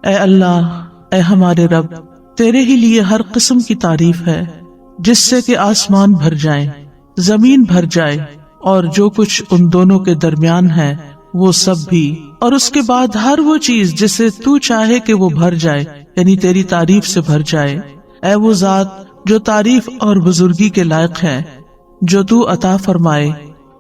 اے اللہ، اے ہمارے رب، تیرے ہی لیے ہر قسم کی تعریف ہے، جس سے کہ آسمان بھر جائیں، زمین بھر جائے، اور جو کچھ ان دونوں کے درمیان ہے وہ سب بھی، اور اس کے بعد ہر وہ چیز جسے تو چاہے کہ وہ بھر جائے، یعنی تیری تعریف سے بھر جائے۔ اے وہ ذات جو تعریف اور بزرگی کے لائق ہے، جو تو عطا فرمائے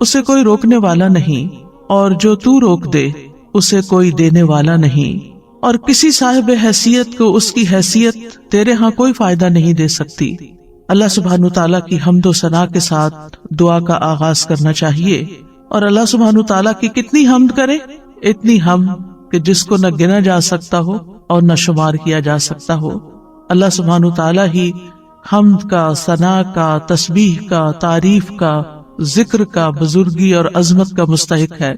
اسے کوئی روکنے والا نہیں، اور جو تو روک دے اسے کوئی دینے والا نہیں، اور کسی صاحب حیثیت کو اس کی حیثیت تیرے ہاں کوئی فائدہ نہیں دے سکتی۔ اللہ سبحانہ تعالیٰ کی حمد و ثنا کے ساتھ دعا کا آغاز کرنا چاہیے، اور اللہ سبحانہ تعالیٰ کی کتنی حمد کرے؟ اتنی حمد کہ جس کو نہ گنا جا سکتا ہو اور نہ شمار کیا جا سکتا ہو۔ اللہ سبحانہ تعالیٰ ہی حمد کا، ثنا کا، تسبیح کا، تعریف کا، ذکر کا، بزرگی اور عظمت کا مستحق ہے۔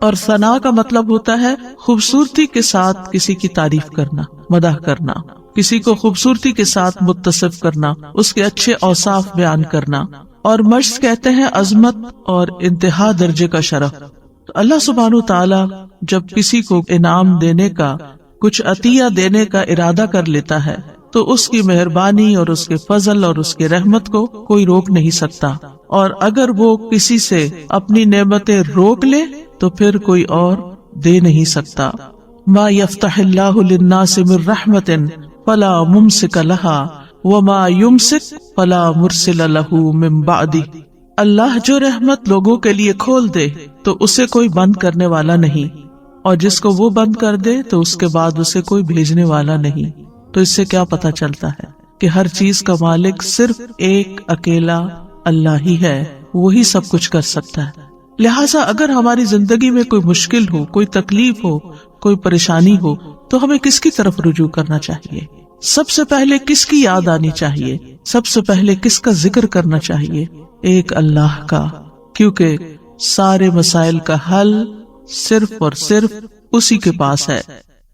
اور ثنا کا مطلب ہوتا ہے خوبصورتی کے ساتھ کسی کی تعریف کرنا، مدح کرنا، کسی کو خوبصورتی کے ساتھ متصف کرنا، اس کے اچھے اوصاف بیان کرنا، اور مجد کہتے ہیں عظمت اور انتہا درجے کا شرف۔ تو اللہ سبحانہ تعالیٰ جب کسی کو انعام دینے کا، کچھ عطیہ دینے کا ارادہ کر لیتا ہے تو اس کی مہربانی اور اس کے فضل اور اس کے رحمت کو کوئی روک نہیں سکتا، اور اگر وہ کسی سے اپنی نعمتیں روک لے تو پھر کوئی اور دے نہیں سکتا۔ ما یفتح اللہ للناس من رحمت فلا ممسک لها وما یمسک فلا مرسل له من بعدہ۔ اللہ جو رحمت لوگوں کے لیے کھول دے تو اسے کوئی بند کرنے والا نہیں، اور جس کو وہ بند کر دے تو اس کے بعد اسے کوئی بھیجنے والا نہیں۔ تو اس سے کیا پتہ چلتا ہے کہ ہر چیز کا مالک صرف ایک اکیلا اللہ ہی ہے، وہی سب کچھ کر سکتا ہے۔ لہٰذا اگر ہماری زندگی میں کوئی مشکل ہو، کوئی تکلیف ہو، کوئی پریشانی ہو تو ہمیں کس کی طرف رجوع کرنا چاہیے؟ سب سے پہلے کس کی یاد آنی چاہیے؟ سب سے پہلے کس کا ذکر کرنا چاہیے؟ ایک اللہ کا، کیونکہ سارے مسائل کا حل صرف اور صرف اسی کے پاس ہے۔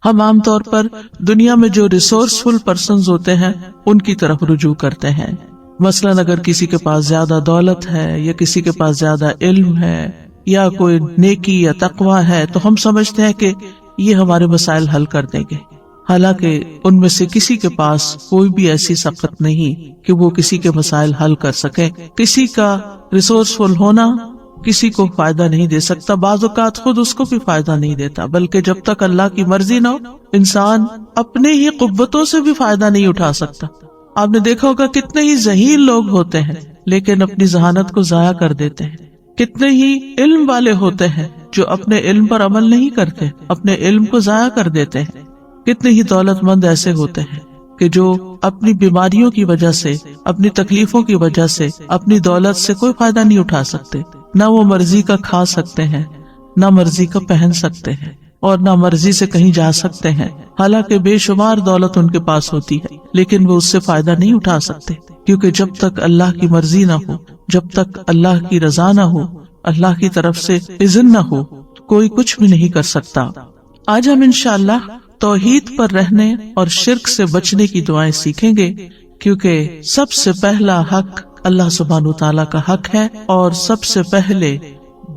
ہم عام طور پر دنیا میں جو ریسورسفل پرسنز ہوتے ہیں ان کی طرف رجوع کرتے ہیں۔ مثلاً اگر کسی کے پاس زیادہ دولت ہے، یا کسی کے پاس زیادہ علم ہے، یا کوئی نیکی یا تقوی ہے، تو ہم سمجھتے ہیں کہ یہ ہمارے مسائل حل کر دیں گے، حالانکہ ان میں سے کسی کے پاس کوئی بھی ایسی سخت نہیں کہ وہ کسی کے مسائل حل کر سکے۔ کسی کا ریسورسفل ہونا کسی کو فائدہ نہیں دے سکتا، بعض اوقات خود اس کو بھی فائدہ نہیں دیتا، بلکہ جب تک اللہ کی مرضی نہ ہو انسان اپنے ہی قوتوں سے بھی فائدہ نہیں اٹھا سکتا۔ آپ نے دیکھا ہوگا کتنے ہی ذہین لوگ ہوتے ہیں لیکن اپنی ذہانت کو ضائع کر دیتے ہیں، کتنے ہی علم والے ہوتے ہیں جو اپنے علم پر عمل نہیں کرتے، اپنے علم کو ضائع کر دیتے ہیں، کتنے ہی دولت مند ایسے ہوتے ہیں کہ جو اپنی بیماریوں کی وجہ سے، اپنی تکلیفوں کی وجہ سے، اپنی دولت سے کوئی فائدہ نہیں اٹھا سکتے، نہ وہ مرضی کا کھا سکتے ہیں، نہ مرضی کا پہن سکتے ہیں، اور نہ مرضی سے کہیں جا سکتے ہیں، حالانکہ بے شمار دولت ان کے پاس ہوتی ہے لیکن وہ اس سے فائدہ نہیں اٹھا سکتے، کیونکہ جب تک اللہ کی مرضی نہ ہو، جب تک اللہ کی رضا نہ ہو، اللہ کی طرف سے اذن نہ ہو، کوئی کچھ بھی نہیں کر سکتا۔ آج ہم انشاءاللہ توحید پر رہنے اور شرک سے بچنے کی دعائیں سیکھیں گے، کیونکہ سب سے پہلا حق اللہ سبحانہ تعالیٰ کا حق ہے، اور سب سے پہلے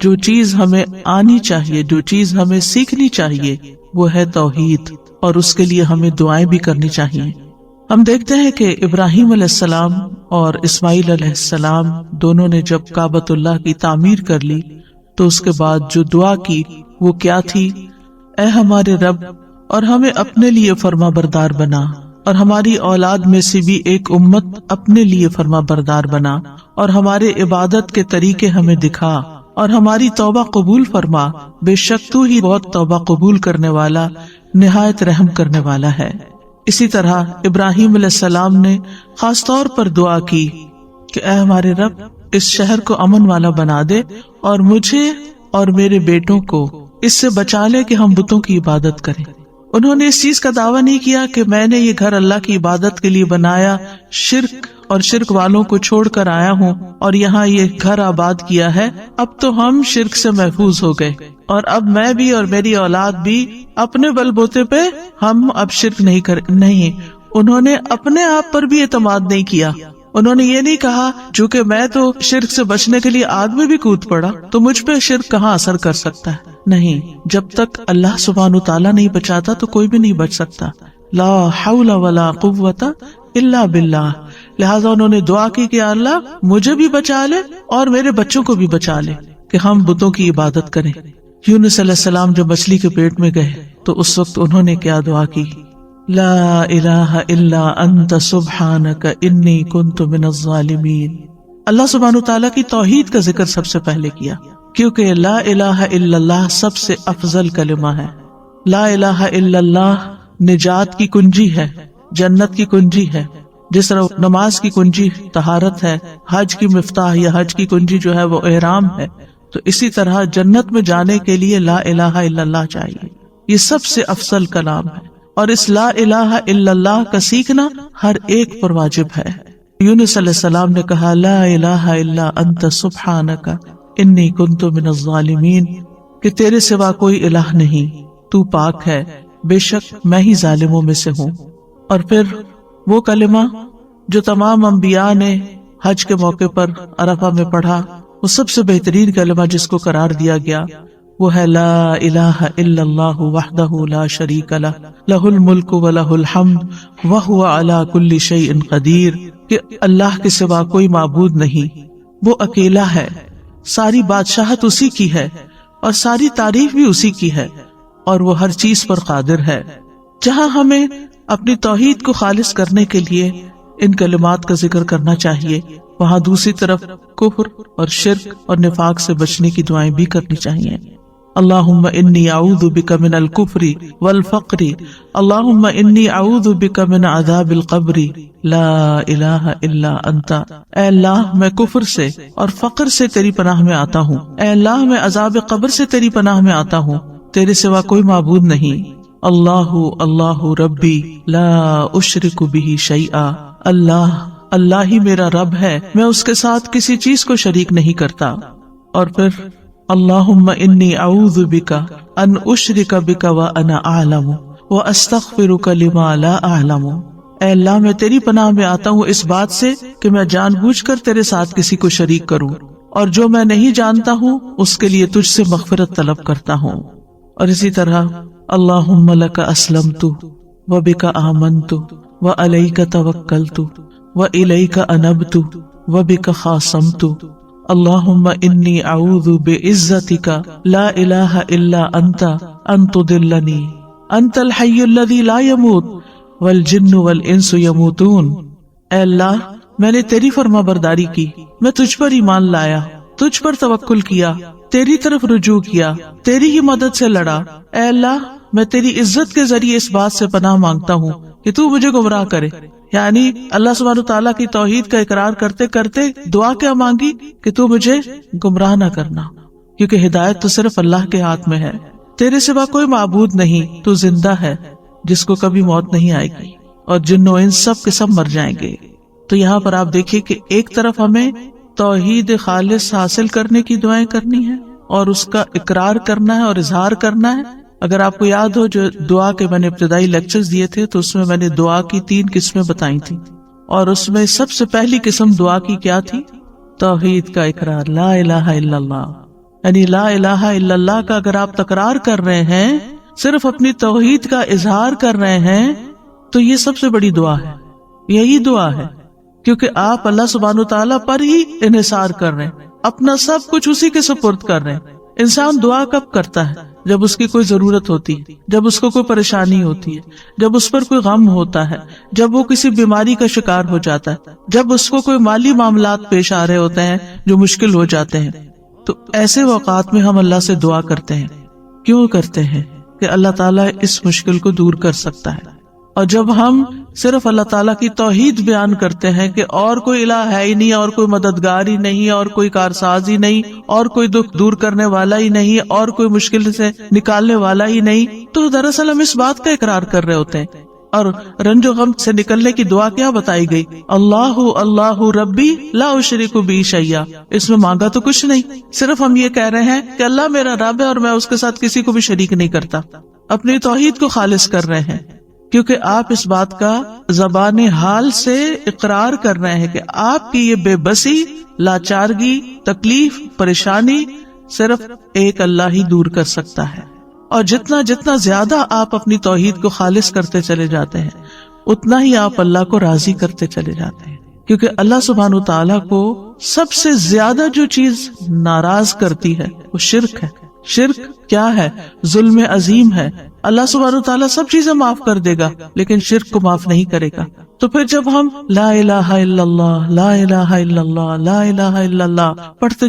جو چیز ہمیں آنی چاہیے، جو چیز ہمیں سیکھنی چاہیے وہ ہے توحید، اور اس کے لیے ہمیں دعائیں بھی کرنی چاہیے۔ ہم دیکھتے ہیں کہ ابراہیم علیہ السلام اور اسماعیل علیہ السلام دونوں نے جب کعبۃ اللہ کی تعمیر کر لی تو اس کے بعد جو دعا کی وہ کیا تھی؟ اے ہمارے رب، اور ہمیں اپنے لیے فرما بردار بنا، اور ہماری اولاد میں سے بھی ایک امت اپنے لیے فرما بردار بنا، اور ہمارے عبادت کے طریقے ہمیں دکھا، اور ہماری توبہ قبول فرما، بے شک تو ہی بہت توبہ قبول کرنے والا، نہایت رحم کرنے والا ہے۔ اسی طرح ابراہیم علیہ السلام نے خاص طور پر دعا کی کہ اے ہمارے رب، اس شہر کو امن والا بنا دے، اور مجھے اور میرے بیٹوں کو اس سے بچا لے کہ ہم بتوں کی عبادت کریں۔ انہوں نے اس چیز کا دعویٰ نہیں کیا کہ میں نے یہ گھر اللہ کی عبادت کے لیے بنایا، شرک اور شرک والوں کو چھوڑ کر آیا ہوں اور یہاں یہ گھر آباد کیا ہے، اب تو ہم شرک سے محفوظ ہو گئے، اور اب میں بھی اور میری اولاد بھی اپنے بل بوتے پہ ہم اب شرک نہیں۔ انہوں نے اپنے آپ پر بھی اعتماد نہیں کیا، انہوں نے یہ نہیں کہا چونکہ میں تو شرک سے بچنے کے لیے آگ میں بھی کود پڑا تو مجھ پہ شرک کہاں اثر کر سکتا ہے. نہیں، جب تک اللہ سبحانہ تعالیٰ نہیں بچاتا تو کوئی بھی نہیں بچ سکتا. لا حول ولا قوت الا باللہ. لہٰذا انہوں نے دعا کی کہ اللہ مجھے بھی بچا لے اور میرے بچوں کو بھی بچا لے کہ ہم بتوں کی عبادت کریں. یونس علیہ السلام جب مچھلی کے پیٹ میں گئے تو اس وقت انہوں نے کیا دعا کی؟ لا الہ الا انت سبحانک انی کنت من الظالمین. اللہ سبحانہ تعالیٰ کی توحید کا ذکر سب سے پہلے کیا کیونکہ لا الہ الا اللہ سب سے افضل کلمہ ہے. لا الہ الا اللہ نجات کی کنجی ہے، جنت کی کنجی ہے. جس طرح نماز کی کنجی طہارت ہے، حج کی مفتاح یا حج کی کنجی جو ہے وہ احرام ہے، تو اسی طرح جنت میں جانے کے لیے لا الہ الا اللہ چاہیے. یہ سب سے افضل کلام ہے اور اس لا الہ الا اللہ کا سیکھنا ہر ایک پر واجب ہے. یونس علیہ السلام نے کہا لا الہ الا انت سبحانک انی کنت من الظالمین، کہ تیرے سوا کوئی الہ نہیں، تو پاک ہے، بے شک میں ہی ظالموں میں سے ہوں. اور پھر وہ کلمہ جو تمام انبیاء نے حج کے موقع پر عرفہ میں پڑھا، وہ سب سے بہترین کلمہ جس کو قرار دیا گیا وہ ہے لا الہ الا اللہ وحدہ لا شریک لہ لہ الملک ولہ الحمد وہو علی کل شیء قدیر. کہ اللہ کے سوا کوئی معبود نہیں، وہ اکیلا ہے، ساری بادشاہت اسی کی ہے اور ساری تعریف بھی اسی کی ہے اور وہ ہر چیز پر قادر ہے. جہاں ہمیں اپنی توحید کو خالص کرنے کے لیے ان کلمات کا ذکر کرنا چاہیے، وہاں دوسری طرف کفر اور شرک اور نفاق سے بچنے کی دعائیں بھی کرنی چاہیے. اللہم انی اعوذ بک من الکفر والفقر، اللہم انی اعوذ بک من عذاب القبر، لا الہ الا انت. اے اللہ میں کفر سے اور فقر سے تیری پناہ میں آتا ہوں. اے اللہ میں عذاب قبر سے تیری پناہ میں آتا ہوں، تیرے سوا کوئی معبود نہیں. اللہ اللہ ربی لا اشرک بہ شیئا، اللہ ہی میرا رب ہے، میں اس کے ساتھ کسی چیز کو شریک نہیں کرتا. اور پھر اللہم انی اعوذ بک ان اشرک بک وانا اعلم واستغفرک لما لا اعلم. اے اللہ میں تیری پناہ میں آتا ہوں اس بات سے کہ میں جان بوجھ کر تیرے ساتھ کسی کو شریک کروں اور جو میں نہیں جانتا ہوں اس کے لیے تجھ سے مغفرت طلب کرتا ہوں. اور اسی طرح اللہم لک اسلمت وبک آمنت وعلیک توکلت وإلیک انبت وبک خاصمت. اللہم انی اعوذ بعزتک لا الہ الا انت ان تضلنی، انت الحی الذی لا یموت والجن والانس یموتون. اے اللہ میں نے تیری فرما برداری کی، میں تجھ پر ایمان لایا، تجھ پر توکل کیا، تیری طرف رجوع کیا، تیری ہی مدد سے لڑا. اے اللہ میں تیری عزت کے ذریعے اس بات سے پناہ مانگتا ہوں کہ تو مجھے گمراہ کرے. یعنی اللہ سبحانہ تعالیٰ کی توحید کا اقرار کرتے کرتے دعا کیا مانگی کہ تو مجھے گمراہ نہ کرنا، کیونکہ ہدایت تو صرف اللہ کے ہاتھ میں ہے. تیرے سوا کوئی معبود نہیں، تو زندہ ہے جس کو کبھی موت نہیں آئے گی، اور جن و انس سب کے سب مر جائیں گے. تو یہاں پر آپ دیکھیے کہ ایک طرف ہمیں توحید خالص حاصل کرنے کی دعائیں کرنی ہے اور اس کا اقرار کرنا ہے اور اظہار کرنا ہے. اگر آپ کو یاد ہو جو دعا کے میں نے ابتدائی لیکچرز دیے تھے تو اس میں نے دعا کی 3 قسمیں بتائی تھی، اور اس میں سب سے پہلی قسم دعا کی کیا تھی؟ توحید کا اقرار، لا الہ الا اللہ. یعنی لا الہ الا اللہ کا اگر آپ تکرار کر رہے ہیں، صرف اپنی توحید کا اظہار کر رہے ہیں، تو یہ سب سے بڑی دعا ہے. یہی دعا ہے کیونکہ آپ اللہ سبحانہ تعالیٰ پر ہی انحصار کر رہے ہیں، اپنا سب کچھ اسی کے سپرد کر رہے ہیں. انسان دعا کب کرتا ہے؟ جب اس کی کوئی ضرورت ہوتی ہے، جب اس کو کوئی پریشانی ہوتی ہے، جب اس پر کوئی غم ہوتا ہے، جب وہ کسی بیماری کا شکار ہو جاتا ہے، جب اس کو کوئی مالی معاملات پیش آ رہے ہوتے ہیں جو مشکل ہو جاتے ہیں. تو ایسے اوقات میں ہم اللہ سے دعا کرتے ہیں. کیوں کرتے ہیں؟ کہ اللہ تعالیٰ اس مشکل کو دور کر سکتا ہے. اور جب ہم صرف اللہ تعالیٰ کی توحید بیان کرتے ہیں کہ اور کوئی الہ ہے ہی نہیں، اور کوئی مددگار ہی نہیں، اور کوئی کارساز ہی نہیں، اور کوئی دکھ دور کرنے والا ہی نہیں، اور کوئی مشکل سے نکالنے والا ہی نہیں، تو دراصل ہم اس بات کا اقرار کر رہے ہوتے ہیں. اور رنج و غم سے نکلنے کی دعا کیا بتائی گئی؟ اللہ اللہ ربی لا اشرک بہ شیئا. اس میں مانگا تو کچھ نہیں، صرف ہم یہ کہہ رہے ہیں کہ اللہ میرا رب ہے اور میں اس کے ساتھ کسی کو بھی شریک نہیں کرتا، اپنی توحید کو خالص کر رہے ہیں. کیونکہ آپ اس بات کا زبان حال سے اقرار کر رہے ہیں کہ آپ کی یہ بے بسی، لاچارگی، تکلیف، پریشانی صرف ایک اللہ ہی دور کر سکتا ہے. اور جتنا جتنا زیادہ آپ اپنی توحید کو خالص کرتے چلے جاتے ہیں اتنا ہی آپ اللہ کو راضی کرتے چلے جاتے ہیں. کیونکہ اللہ سبحانہ وتعالیٰ کو سب سے زیادہ جو چیز ناراض کرتی ہے وہ شرک ہے. شرک کیا ہے؟ ظلم عظیم ہے. اللہ سبحانہ وتعالیٰ سب چیزیں معاف کر دے گا لیکن شرک کو معاف نہیں کرے گا. تو پھر جب ہم لا الہ الا اللہ، لا الہ الا اللہ، لا الہ الا اللہ پڑھتے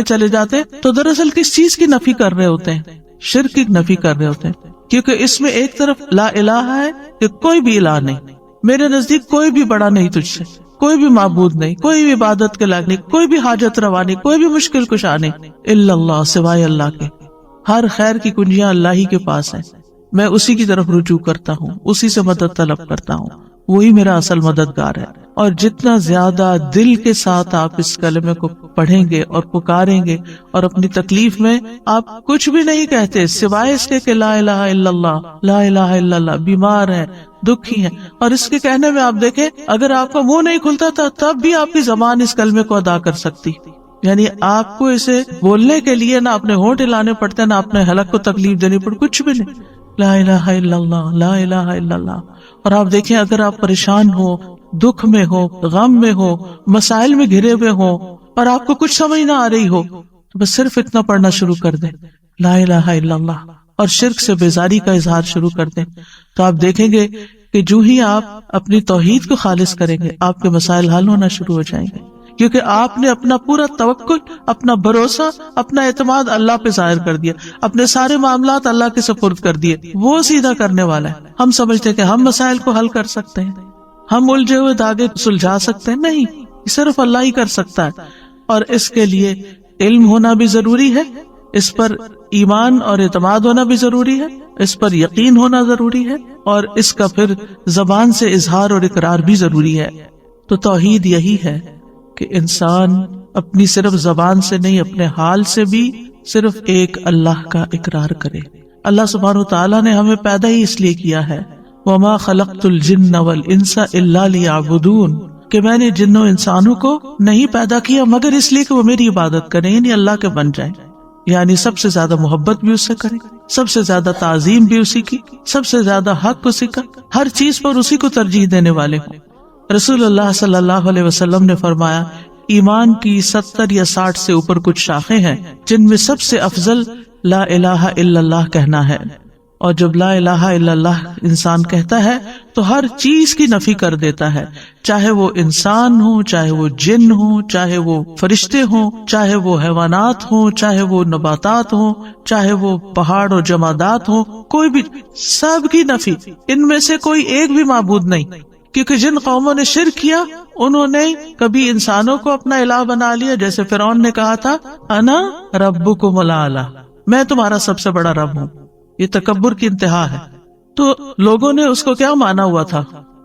چلے جاتے تو دراصل کس چیز کی نفی کر رہے ہوتے ہیں؟ شرک کی نفی کر رہے ہوتے ہیں. کیونکہ اس میں ایک طرف لا الہ ہے کہ کوئی بھی الہ نہیں، میرے نزدیک کوئی بھی بڑا نہیں تجھ سے، کوئی بھی معبود نہیں، کوئی بھی عبادت کے لائق نہیں، کوئی بھی حاجت روا نہیں، کوئی بھی مشکل کشا نہیں الا اللہ، سوائے اللہ کے. ہر خیر کی کنجیاں اللہ ہی کے پاس ہیں. میں اسی کی طرف رجوع کرتا ہوں، اسی سے مدد طلب کرتا ہوں، وہی میرا اصل مددگار ہے. اور جتنا زیادہ دل کے ساتھ آپ اس کلمے کو پڑھیں گے اور پکاریں گے اور اپنی تکلیف میں آپ کچھ بھی نہیں کہتے سوائے اس کے کہ لا الہ الا اللہ، لا الہ الا اللہ، بیمار ہیں، دکھی ہیں، اور اس کے کہنے میں آپ دیکھیں اگر آپ کا منہ نہیں کھلتا تھا تب بھی آپ کی زبان اس کلمے کو ادا کر سکتی. یعنی آپ کو اسے بولنے کے لیے نہ اپنے ہونٹ ہلانے پڑتے نہ اپنے حلق کو تکلیف دینی پڑ، کچھ بھی نہیں. لا الہ الا اللہ، لا الہ الا اللہ. اور آپ دیکھیں اگر آپ پریشان ہو، دکھ میں ہو، غم میں ہو، مسائل میں گھرے ہوئے ہو اور آپ کو کچھ سمجھ نہ آ رہی ہو تو بس صرف اتنا پڑھنا شروع کر دیں، لا الہ الا اللہ، اور شرک سے بیزاری کا اظہار شروع کر دیں. تو آپ دیکھیں گے کہ جو ہی آپ اپنی توحید کو خالص کریں گے آپ کے مسائل حل ہونا شروع ہو جائیں گے. کیونکہ آپ نے اپنا پورا توکل، اپنا بھروسہ، اپنا اعتماد اللہ پہ ظاہر کر دیا، اپنے سارے معاملات اللہ کے سپرد کر دیے. وہ سیدھا کرنے والا ہے. ہم سمجھتے ہیں کہ ہم مسائل کو حل کر سکتے ہیں، ہم الجھے ہوئے دھاگے سلجھا سکتے ہیں، نہیں، صرف اللہ ہی کر سکتا ہے. اور اس کے لیے علم ہونا بھی ضروری ہے، اس پر ایمان اور اعتماد ہونا بھی ضروری ہے، اس پر یقین ہونا ضروری ہے، اور اس کا پھر زبان سے اظہار اور اقرار بھی ضروری ہے. تو توحید یہی ہے کہ انسان اپنی صرف زبان سے نہیں اپنے حال سے بھی صرف ایک اللہ کا اقرار کرے. اللہ سبحانہ وتعالیٰ نے ہمیں پیدا ہی اس لیے کیا ہے، وَمَا خَلَقْتُ الْجِنَّ وَالْإِنسَ إِلَّا لِيَعْبُدُونَ، کہ میں نے جنوں انسانوں کو نہیں پیدا کیا مگر اس لیے کہ وہ میری عبادت کریں، یعنی اللہ کے بن جائیں. یعنی سب سے زیادہ محبت بھی اس سے کریں، سب سے زیادہ تعظیم بھی اسی کی، سب سے زیادہ حق اسی کا، ہر چیز پر اسی کو ترجیح دینے والے ہوں. رسول اللہ صلی اللہ علیہ وسلم نے فرمایا ایمان کی 70 یا 60 سے اوپر کچھ شاخیں ہیں جن میں سب سے افضل لا الہ الا اللہ کہنا ہے. اور جب لا الہ الا اللہ انسان کہتا ہے تو ہر چیز کی نفی کر دیتا ہے، چاہے وہ انسان ہو، چاہے وہ جن ہو، چاہے وہ فرشتے ہوں، چاہے وہ حیوانات ہوں، چاہے وہ نباتات ہوں، چاہے وہ پہاڑ اور جمادات ہوں، کوئی بھی، سب کی نفی. ان میں سے کوئی ایک بھی معبود نہیں. کیونکہ جن قوموں نے شرک کیا انہوں نے کبھی انسانوں کو اپنا الہ بنا لیا، جیسے فرعون نے کہا تھا انا ربکم الاعلی، میں تمہارا سب سے بڑا رب ہوں. یہ تکبر کی انتہا ہے. تو لوگوں نے اس کو کیا مانا ہوا تھا؟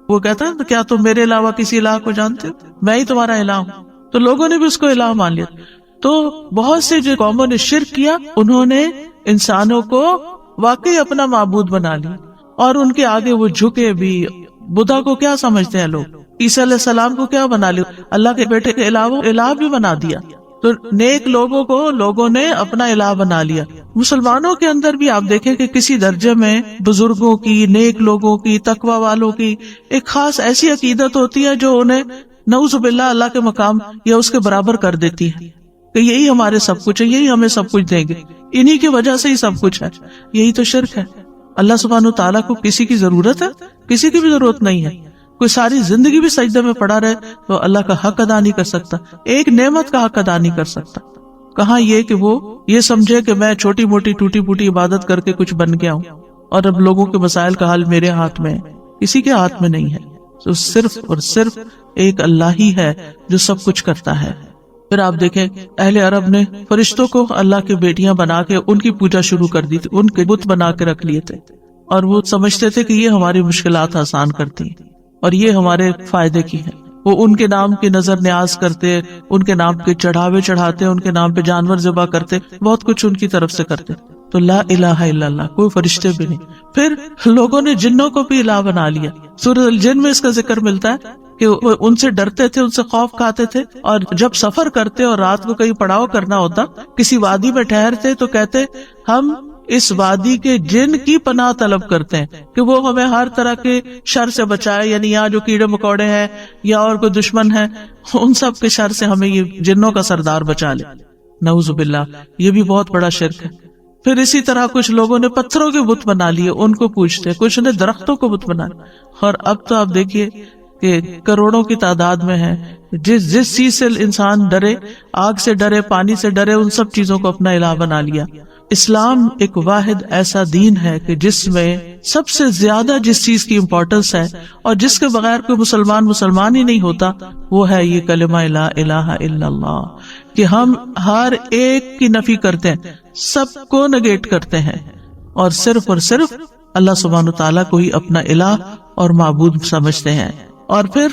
وہ کہتا ہے کیا تم میرے علاوہ کسی الہ کو جانتے ہو؟ میں ہی تمہارا الہ ہوں. تو لوگوں نے بھی اس کو الہ مان لیا. تو بہت سے جو قوموں نے شرک کیا انہوں نے انسانوں کو واقعی اپنا معبود بنا لیا اور ان کے آگے وہ جھکے بھی. بدھا کو کیا سمجھتے ہیں لوگ؟ عیسیٰ علیہ السلام کو کیا بنا لیا؟ اللہ کے بیٹے کے علاوہ الہ بھی بنا دیا. تو نیک لوگوں کو لوگوں نے اپنا الہ بنا لیا. مسلمانوں کے اندر بھی آپ دیکھیں کہ کسی درجے میں بزرگوں کی، نیک لوگوں کی، تقوی والوں کی ایک خاص ایسی عقیدت ہوتی ہے جو انہیں نعوذ باللہ اللہ کے مقام یا اس کے برابر کر دیتی ہے کہ یہی ہمارے سب کچھ ہے، یہی ہمیں سب کچھ دیں گے، انہی کی وجہ سے ہی سب کچھ ہے. یہی تو شرک ہے. اللہ سبحانہ تعالیٰ کو کسی کی ضرورت ہے؟ کسی کی بھی ضرورت نہیں ہے. کوئی ساری زندگی بھی سجدے میں پڑا رہے تو اللہ کا حق ادا نہیں کر سکتا، ایک نعمت کا حق ادا نہیں کر سکتا. کہاں یہ کہ وہ یہ سمجھے کہ میں چھوٹی موٹی ٹوٹی پوٹی عبادت کر کے کچھ بن گیا ہوں اور اب لوگوں کے مسائل کا حل میرے ہاتھ میں ہے. کسی کے ہاتھ میں نہیں ہے. تو صرف اور صرف ایک اللہ ہی ہے جو سب کچھ کرتا ہے. پھر آپ دیکھیں اہل عرب نے فرشتوں کو اللہ کے بیٹیاں بنا کے ان کی پوجا شروع کر دی تھی، ان کے بت بنا کے رکھ لیے تھے اور وہ سمجھتے تھے کہ یہ ہماری مشکلات آسان کرتی ہیں اور یہ ہمارے فائدے کی ہے. وہ ان کے نام کی نظر نیاز کرتے، ان کے نام کے چڑھاوے چڑھاتے، ان کے نام پہ جانور ذبح کرتے، بہت کچھ ان کی طرف سے کرتے. تو لا الہ الا اللہ، کوئی فرشتے بھی نہیں. پھر لوگوں نے جنوں کو بھی الہ بنا لیا. سورۃ الجن میں اس کا ذکر ملتا ہے کہ وہ ان سے ڈرتے تھے، ان سے خوف کھاتے تھے، اور جب سفر کرتے اور رات کو کہیں پڑاؤ کرنا ہوتا، کسی وادی میں ٹھہرتے تو کہتے ہم اس وادی کے جن کی پناہ طلب کرتے ہیں کہ وہ ہمیں ہر طرح کے شر سے بچائے، یعنی یہاں جو کیڑے مکوڑے ہیں یا اور کوئی دشمن ہے ان سب کے شر سے ہمیں یہ جنوں کا سردار بچا لے. نعوذ باللہ، یہ بھی بہت بڑا شرک ہے. پھر اسی طرح کچھ لوگوں نے پتھروں کے بت بنا لیے، ان کو پوچھتے، کچھ نے درختوں کو بت بنا لیا. اور اب تو آپ دیکھیے کہ کروڑوں کی تعداد میں ہے، جس چیز سے انسان ڈرے، آگ سے ڈرے، پانی سے ڈرے، ان سب چیزوں کو اپنا الہ بنا لیا. اسلام ایک واحد ایسا دین ہے کہ جس میں سب سے زیادہ جس چیز کی امپورٹنس ہے اور جس کے بغیر کوئی مسلمان ہی نہیں ہوتا، وہ ہے یہ کلمہ لا الہ الا اللہ، کہ ہم ہر ایک کی نفی کرتے ہیں، سب کو نگیٹ کرتے ہیں، اور صرف اللہ سبحانہ تعالیٰ کو ہی اپنا الہ اور معبود سمجھتے ہیں. اور پھر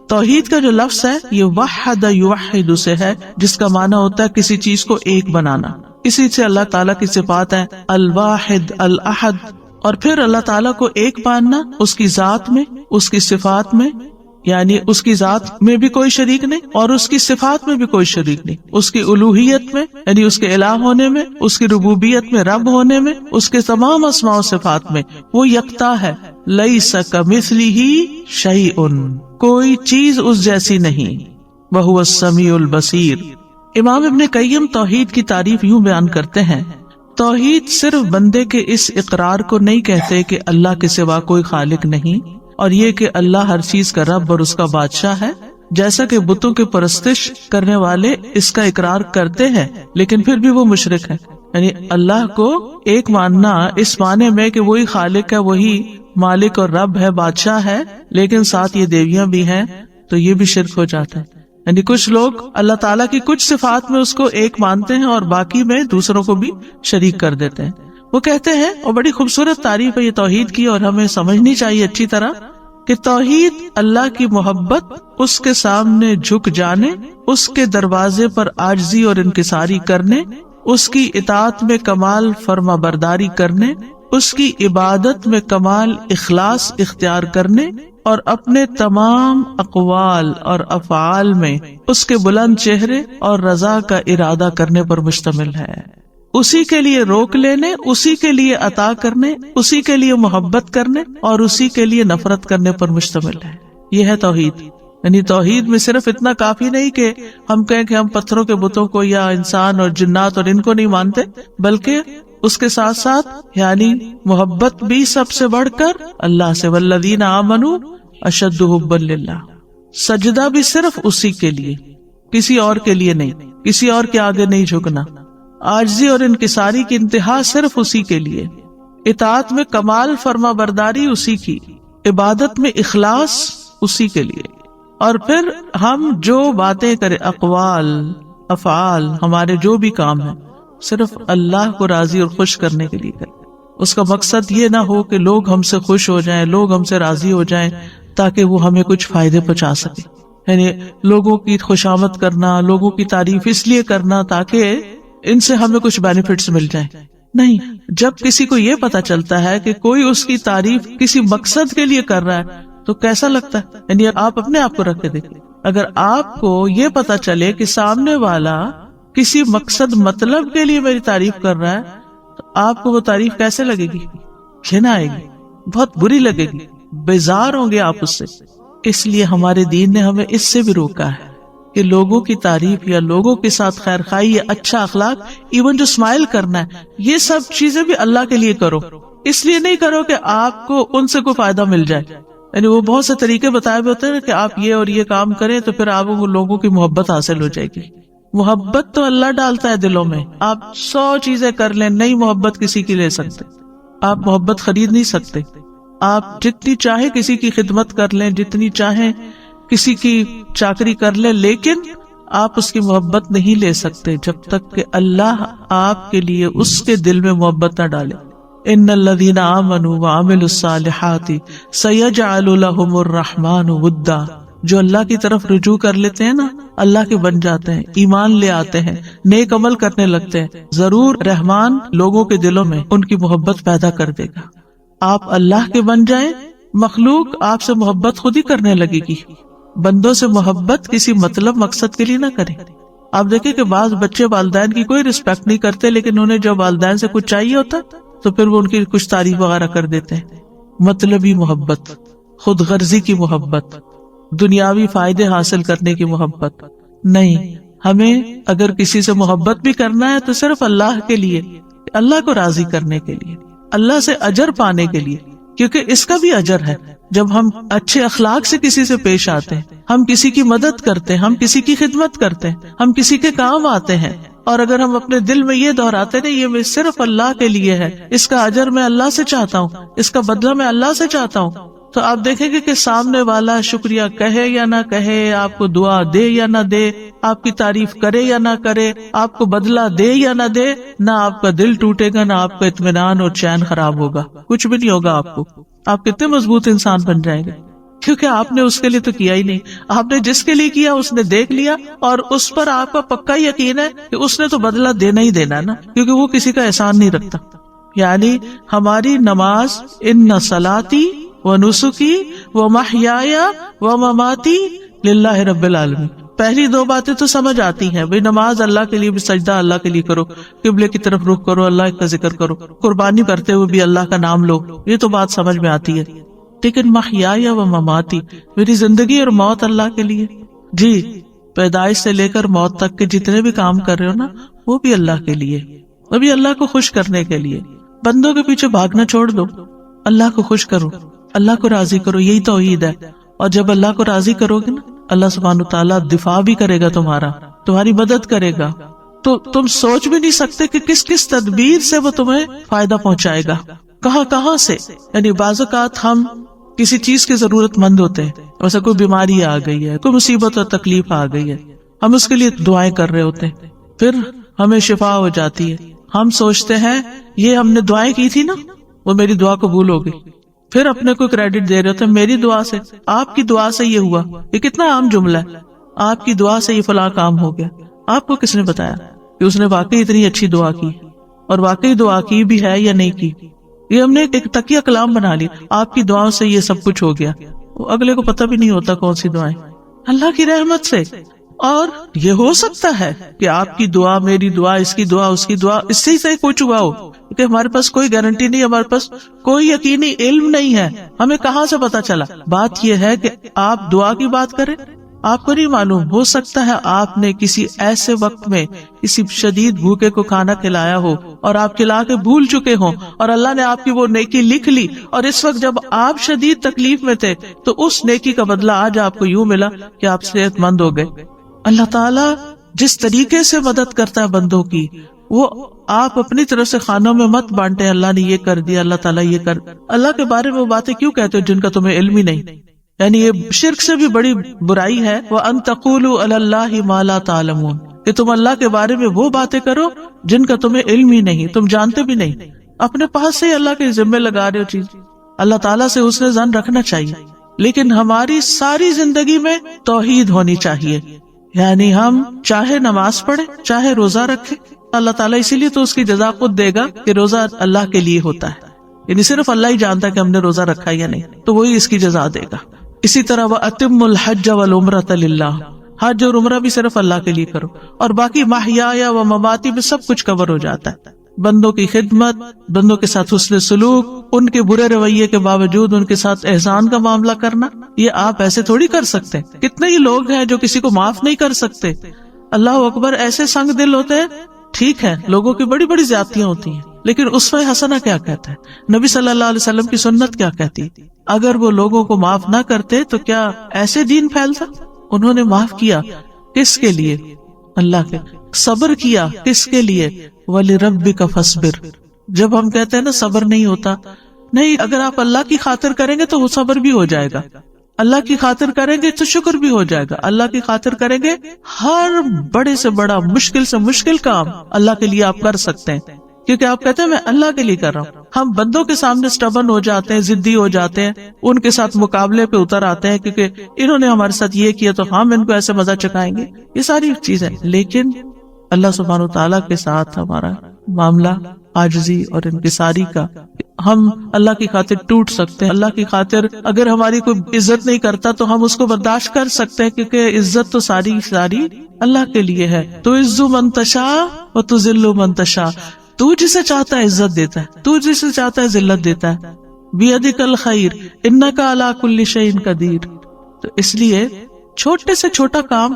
توحید کا جو لفظ ہے یہ وحد یوحد سے ہے، جس کا معنی ہوتا ہے کسی چیز کو ایک بنانا. اسی سے اللہ تعالیٰ کی صفات ہیں الواحد الاحد. اور پھر اللہ تعالیٰ کو ایک ماننا اس کی ذات میں، اس کی صفات میں، یعنی اس کی ذات میں بھی کوئی شریک نہیں اور اس کی صفات میں بھی کوئی شریک نہیں، اس کی الوہیت میں یعنی اس کے الہ ہونے میں، اس کی ربوبیت میں رب ہونے میں، اس کے تمام اسماء و صفات میں وہ یکتا ہے. لیس کمثلہ شیء، کوئی چیز اس جیسی نہیں. وہو السمیع البصیر. امام ابن قیم توحید کی تعریف یوں بیان کرتے ہیں، توحید صرف بندے کے اس اقرار کو نہیں کہتے کہ اللہ کے سوا کوئی خالق نہیں، اور یہ کہ اللہ ہر چیز کا رب اور اس کا بادشاہ ہے، جیسا کہ بتوں کی پرستش کرنے والے اس کا اقرار کرتے ہیں لیکن پھر بھی وہ مشرک ہے. یعنی اللہ کو ایک ماننا اس معنی میں کہ وہی خالق ہے، وہی مالک اور رب ہے، بادشاہ ہے، لیکن ساتھ یہ دیویاں بھی ہیں، تو یہ بھی شرک ہو جاتا ہے. یعنی کچھ لوگ اللہ تعالیٰ کی کچھ صفات میں اس کو ایک مانتے ہیں اور باقی میں دوسروں کو بھی شریک کر دیتے ہیں. وہ کہتے ہیں، اور بڑی خوبصورت تعریف ہے یہ توحید کی، اور ہمیں سمجھنی چاہیے اچھی طرح، کہ توحید اللہ کی محبت، اس کے سامنے جھک جانے، اس کے دروازے پر عاجزی اور انکساری کرنے، اس کی اطاعت میں کمال فرما برداری کرنے، اس کی عبادت میں کمال اخلاص اختیار کرنے، اور اپنے تمام اقوال اور افعال میں اس کے بلند چہرے اور رضا کا ارادہ کرنے پر مشتمل ہے. اسی کے لیے روک لینے، اسی کے لیے عطا کرنے، اسی کے لیے محبت کرنے اور اسی کے لیے نفرت کرنے پر مشتمل ہے. یہ ہے توحید. یعنی توحید میں صرف اتنا کافی نہیں کہ ہم کہیں کہ ہم پتھروں کے بتوں کو یا انسان اور جنات اور ان کو نہیں مانتے، بلکہ اس کے ساتھ ساتھ یعنی محبت بھی سب سے بڑھ کر اللہ سے، والذین آمنوا اشد حبا للہ. سجدہ بھی صرف اسی کے لیے، کسی اور کے لیے نہیں، کسی اور کے آگے نہیں جھکنا. عاجزی اور انکساری کی انتہا صرف اسی کے لیے، اطاعت میں کمال فرما برداری اسی کی، عبادت میں اخلاص اسی کے لیے. اور پھر ہم جو باتیں کریں، اقوال افعال، ہمارے جو بھی کام ہیں، صرف اللہ کو راضی اور خوش کرنے کے لیے کریں. اس کا مقصد یہ نہ ہو کہ لوگ ہم سے خوش ہو جائیں، لوگ ہم سے راضی ہو جائیں تاکہ وہ ہمیں کچھ فائدے پہنچا سکیں. یعنی لوگوں کی خوشامد کرنا، لوگوں کی تعریف اس لیے کرنا تاکہ ان سے ہمیں کچھ بینیفٹس مل جائیں. نہیں، جب کسی کو یہ پتا چلتا ہے کہ کوئی اس کی تعریف کسی مقصد کے لیے کر رہا ہے تو کیسا لگتا ہے. یعنی آپ اپنے آپ کو رکھ کے دیکھیں، اگر آپ کو یہ پتا چلے کہ سامنے والا کسی مقصد مطلب کے لیے میری تعریف کر رہا ہے تو آپ کو وہ تعریف کیسے لگے گی؟ گھن آئے گی، بہت بری لگے گی، بیزار ہوں گے آپ اس سے. اس لیے ہمارے دین نے ہمیں اس سے بھی روکا ہے کہ لوگوں کی تعریف یا لوگوں کے ساتھ خیر خواہی یا اچھا اخلاق، ایون جو اسمائل کرنا ہے، یہ سب چیزیں بھی اللہ کے لیے کرو. اس لیے نہیں کرو کہ آپ کو ان سے کوئی فائدہ مل جائے. یعنی وہ بہت سے طریقے بتائے ہوئے ہوتے ہیں کہ آپ یہ اور یہ کام کریں تو پھر آپ کو لوگوں کی محبت حاصل ہو جائے گی. محبت تو اللہ ڈالتا ہے دلوں میں. آپ 100 چیزیں کر لیں، نئی محبت کسی کی لے سکتے، آپ محبت خرید نہیں سکتے. آپ جتنی چاہے کسی کی خدمت کر لیں، جتنی چاہیں کسی کی چاکری کر لیں، لیکن آپ اس کی محبت نہیں لے سکتے جب تک کہ اللہ آپ کے لیے اس کے دل میں محبت نہ ڈالے. ان الذین آمنوا وعملوا الصالحات سیجعل لهم الرحمن ودا. جو اللہ کی طرف رجوع کر لیتے ہیں نا، اللہ کے بن جاتے ہیں، ایمان لے آتے ہیں، نیک عمل کرنے لگتے ہیں، ضرور رحمان لوگوں کے دلوں میں ان کی محبت پیدا کر دے گا۔ آپ اللہ کے بن جائیں، مخلوق آپ سے محبت خود ہی کرنے لگے گی۔ بندوں سے محبت کسی مطلب مقصد کے لیے نہ کریں۔ آپ دیکھیں کہ بعض بچے والدین کی کوئی رسپیکٹ نہیں کرتے، لیکن انہیں جب والدین سے کچھ چاہیے ہوتا تو پھر وہ ان کی کچھ تعریف وغیرہ کر دیتے ہیں۔ مطلبی محبت، خود غرضی کی محبت، دنیاوی فائدے حاصل کرنے کی محبت نہیں۔ ہمیں اگر کسی سے محبت بھی کرنا ہے تو صرف اللہ کے لیے، اللہ کو راضی کرنے کے لیے، اللہ سے اجر پانے کے لیے، کیونکہ اس کا بھی اجر ہے۔ جب ہم اچھے اخلاق سے کسی سے پیش آتے ہیں، ہم کسی کی مدد کرتے ہیں، ہم کسی کی خدمت کرتے ہیں، ہم کسی کے کام آتے ہیں، اور اگر ہم اپنے دل میں یہ دہراتے ہیں یہ میں صرف اللہ کے لیے ہے، اس کا اجر میں اللہ سے چاہتا ہوں، اس کا بدلہ میں اللہ سے چاہتا ہوں، تو آپ دیکھیں گے کہ سامنے والا شکریہ کہے یا نہ کہے، آپ کو دعا دے یا نہ دے، آپ کی تعریف کرے یا نہ کرے، آپ کو بدلہ دے یا نہ دے، نہ آپ کا دل ٹوٹے گا، نہ آپ کا اطمینان اور چین خراب ہوگا، کچھ بھی نہیں ہوگا آپ کو۔ آپ کتنے مضبوط انسان بن جائیں گے، کیونکہ آپ نے اس کے لیے تو کیا ہی نہیں، آپ نے جس کے لیے کیا اس نے دیکھ لیا، اور اس پر آپ کا پکا یقین ہے کہ اس نے تو بدلہ دینا ہی دینا نا، کیونکہ وہ کسی کا احسان نہیں رکھتا۔ یعنی ہماری نماز، ان صلاتی ونسکی ومحیای ومماتی للہ رب العالمین، پہلی دو باتیں تو سمجھ آتی ہیں، بھئی نماز اللہ کے لیے بھی، سجدہ اللہ کے لیے کرو، قبلے کی طرف رخ کرو، اللہ کا ذکر کرو، قربانی کرتے ہوئے بھی اللہ کا نام لو، یہ تو بات سمجھ میں آتی ہے۔ لیکن محیای و مماتی، میری زندگی اور موت اللہ کے لیے، جی پیدائش سے لے کر موت تک کے جتنے بھی کام کر رہے ہو نا، وہ بھی اللہ کے لیے، وہ بھی اللہ کو خوش کرنے کے لیے۔ بندوں کے پیچھے بھاگنا چھوڑ دو، اللہ کو خوش کرو، اللہ کو راضی کرو، یہی توحید ہے۔ اور جب اللہ کو راضی کرو گے نا، اللہ سبحانہ وتعالیٰ دفاع بھی کرے گا تمہارا، تمہاری مدد کرے گا، تو تم سوچ بھی نہیں سکتے کہ کس کس تدبیر سے وہ تمہیں فائدہ پہنچائے گا، کہاں کہاں سے۔ یعنی بعض اوقات ہم کسی چیز کی ضرورت مند ہوتے ہیں، ویسے کوئی بیماری آ گئی ہے، کوئی مصیبت اور تکلیف آ گئی ہے، ہم اس کے لیے دعائیں کر رہے ہوتے ہیں، پھر ہمیں شفا ہو جاتی ہے، ہم سوچتے ہیں یہ ہم نے دعائیں کی تھی نا، وہ میری دعا قبول ہو گئی، پھر اپنے کو کریڈٹ دے رہے ہوتے ہیں، میری دعا سے، آپ کی دعا سے یہ ہوا۔ یہ کتنا عام جملہ ہے، آپ کی دعا سے یہ فلاں کام ہو گیا۔ آپ کو کس نے بتایا کہ اس نے واقعی اتنی اچھی دعا کی، اور واقعی دعا کی بھی ہے یا نہیں کی؟ یہ ہم نے ایک تکیہ کلام بنا لی، آپ کی دعاؤں سے یہ سب کچھ ہو گیا، وہ اگلے کو پتہ بھی نہیں ہوتا کون سی دعائیں، اللہ کی رحمت سے۔ اور یہ ہو سکتا ہے کہ آپ کی دعا، میری دعا، اس کی دعا، اس کی دعا، اس سے ہی کچھ ہوا ہو، کیونکہ ہمارے پاس کوئی گارنٹی نہیں، ہمارے پاس کوئی یقینی علم نہیں ہے، ہمیں کہاں سے پتا چلا۔ بات یہ ہے کہ آپ دعا کی بات کریں، آپ کو نہیں معلوم، ہو سکتا ہے آپ نے کسی ایسے وقت میں کسی شدید بھوکے کو کھانا کھلایا ہو اور آپ کھلا کے بھول چکے ہوں، اور اللہ نے آپ کی وہ نیکی لکھ لی، اور اس وقت جب آپ شدید تکلیف میں تھے تو اس نیکی کا بدلہ آج آپ کو یوں ملا کہ آپ صحت مند ہو گئے۔ اللہ تعالیٰ جس طریقے سے مدد کرتا ہے بندوں کی، وہ آپ اپنی طرف سے خانوں میں مت بانٹے، اللہ نے یہ کر دیا، اللہ تعالیٰ یہ کر، اللہ کے بارے میں وہ باتیں کیوں کہتے ہو جن کا تمہیں علم ہی نہیں۔ یعنی یہ شرک سے بھی بڑی برائی ہے، وَأَن تَقُولُوا عَلَى اللَّهِ مَا لَا تَعْلَمُونَ، کہ تم اللہ کے بارے میں وہ باتیں کرو جن کا تمہیں علم ہی نہیں، تم جانتے بھی نہیں، اپنے پاس سے ہی اللہ کے ذمے لگا رہے ہو چیز۔ اللہ تعالیٰ سے حسن ظن رکھنا چاہیے، لیکن ہماری ساری زندگی میں توحید ہونی چاہیے۔ یعنی ہم چاہے نماز پڑھیں، چاہے روزہ رکھیں، اللہ تعالیٰ اسی لیے تو اس کی جزا خود دے گا کہ روزہ اللہ کے لیے ہوتا ہے، یعنی صرف اللہ ہی جانتا ہے کہ ہم نے روزہ رکھا یا نہیں، تو وہی اس کی جزا دے گا۔ اسی طرح وَأَتِمُّ الْحَجَّ وَالْعُمْرَةَ لِلَّهِ، حج اور عمرہ بھی صرف اللہ کے لیے کرو، اور باقی محیایا و مماتی میں سب کچھ کور ہو جاتا ہے۔ بندوں کی خدمت، بندوں کے ساتھ حسن سلوک، ان کے برے رویے کے باوجود ان کے ساتھ احسان کا معاملہ کرنا، یہ آپ ایسے تھوڑی کر سکتے ہیں۔ کتنے ہی لوگ ہیں جو کسی کو معاف نہیں کر سکتے، اللہ اکبر، ایسے سنگ دل ہوتے ہیں۔ ٹھیک ہے، لوگوں کی بڑی بڑی زیادتیاں ہوتی ہیں، لیکن اسوہ حسنہ کیا کہتا ہے، نبی صلی اللہ علیہ وسلم کی سنت کیا کہتی؟ اگر وہ لوگوں کو معاف نہ کرتے تو کیا ایسے دین پھیلتا؟ انہوں نے معاف کیا، کس کے لیے؟ اللہ کے۔ صبر کیا، کس کے لیے؟ وَلِرَبِّكَ فَاصْبِرْ۔ جب ہم کہتے ہیں نا صبر نہیں ہوتا، نہیں، اگر آپ اللہ کی خاطر کریں گے تو وہ صبر بھی ہو جائے گا، اللہ کی خاطر کریں گے تو شکر بھی ہو جائے گا، اللہ کی خاطر کریں گے ہر بڑے سے بڑا، مشکل سے مشکل کام اللہ کے لیے آپ کر سکتے ہیں، کیونکہ آپ کہتے ہیں میں اللہ کے لیے کر رہا ہوں۔ ہم بندوں کے سامنے سٹبن ہو جاتے ہیں، ضدی ہو جاتے ہیں، ان کے ساتھ مقابلے پہ اتر آتے ہیں کیونکہ انہوں نے ہمارے ساتھ یہ کیا تو ہم ان کو ایسے مزہ چکھائیں گے، یہ ساری چیزیں. لیکن اللہ سبحانہ وتعالیٰ کے ساتھ ہمارا معاملہ عاجزی اور انکساری کا، ہم اللہ کی خاطر ٹوٹ سکتے ہیں. اللہ کی خاطر اگر ہماری کوئی عزت نہیں کرتا تو ہم اس کو برداشت کر سکتے ہیں، کیونکہ عزت تو ساری اللہ کے لیے ہے. تو عز من تشاء و تذل من تشاء، تو جسے چاہتا ہے عزت دیتا ہے، تو جسے چاہتا ہے ذلت دیتا ہے. بیدک الخیر انک علی کل شیء قدیر. تو اس لیے چھوٹے سے چھوٹا کام،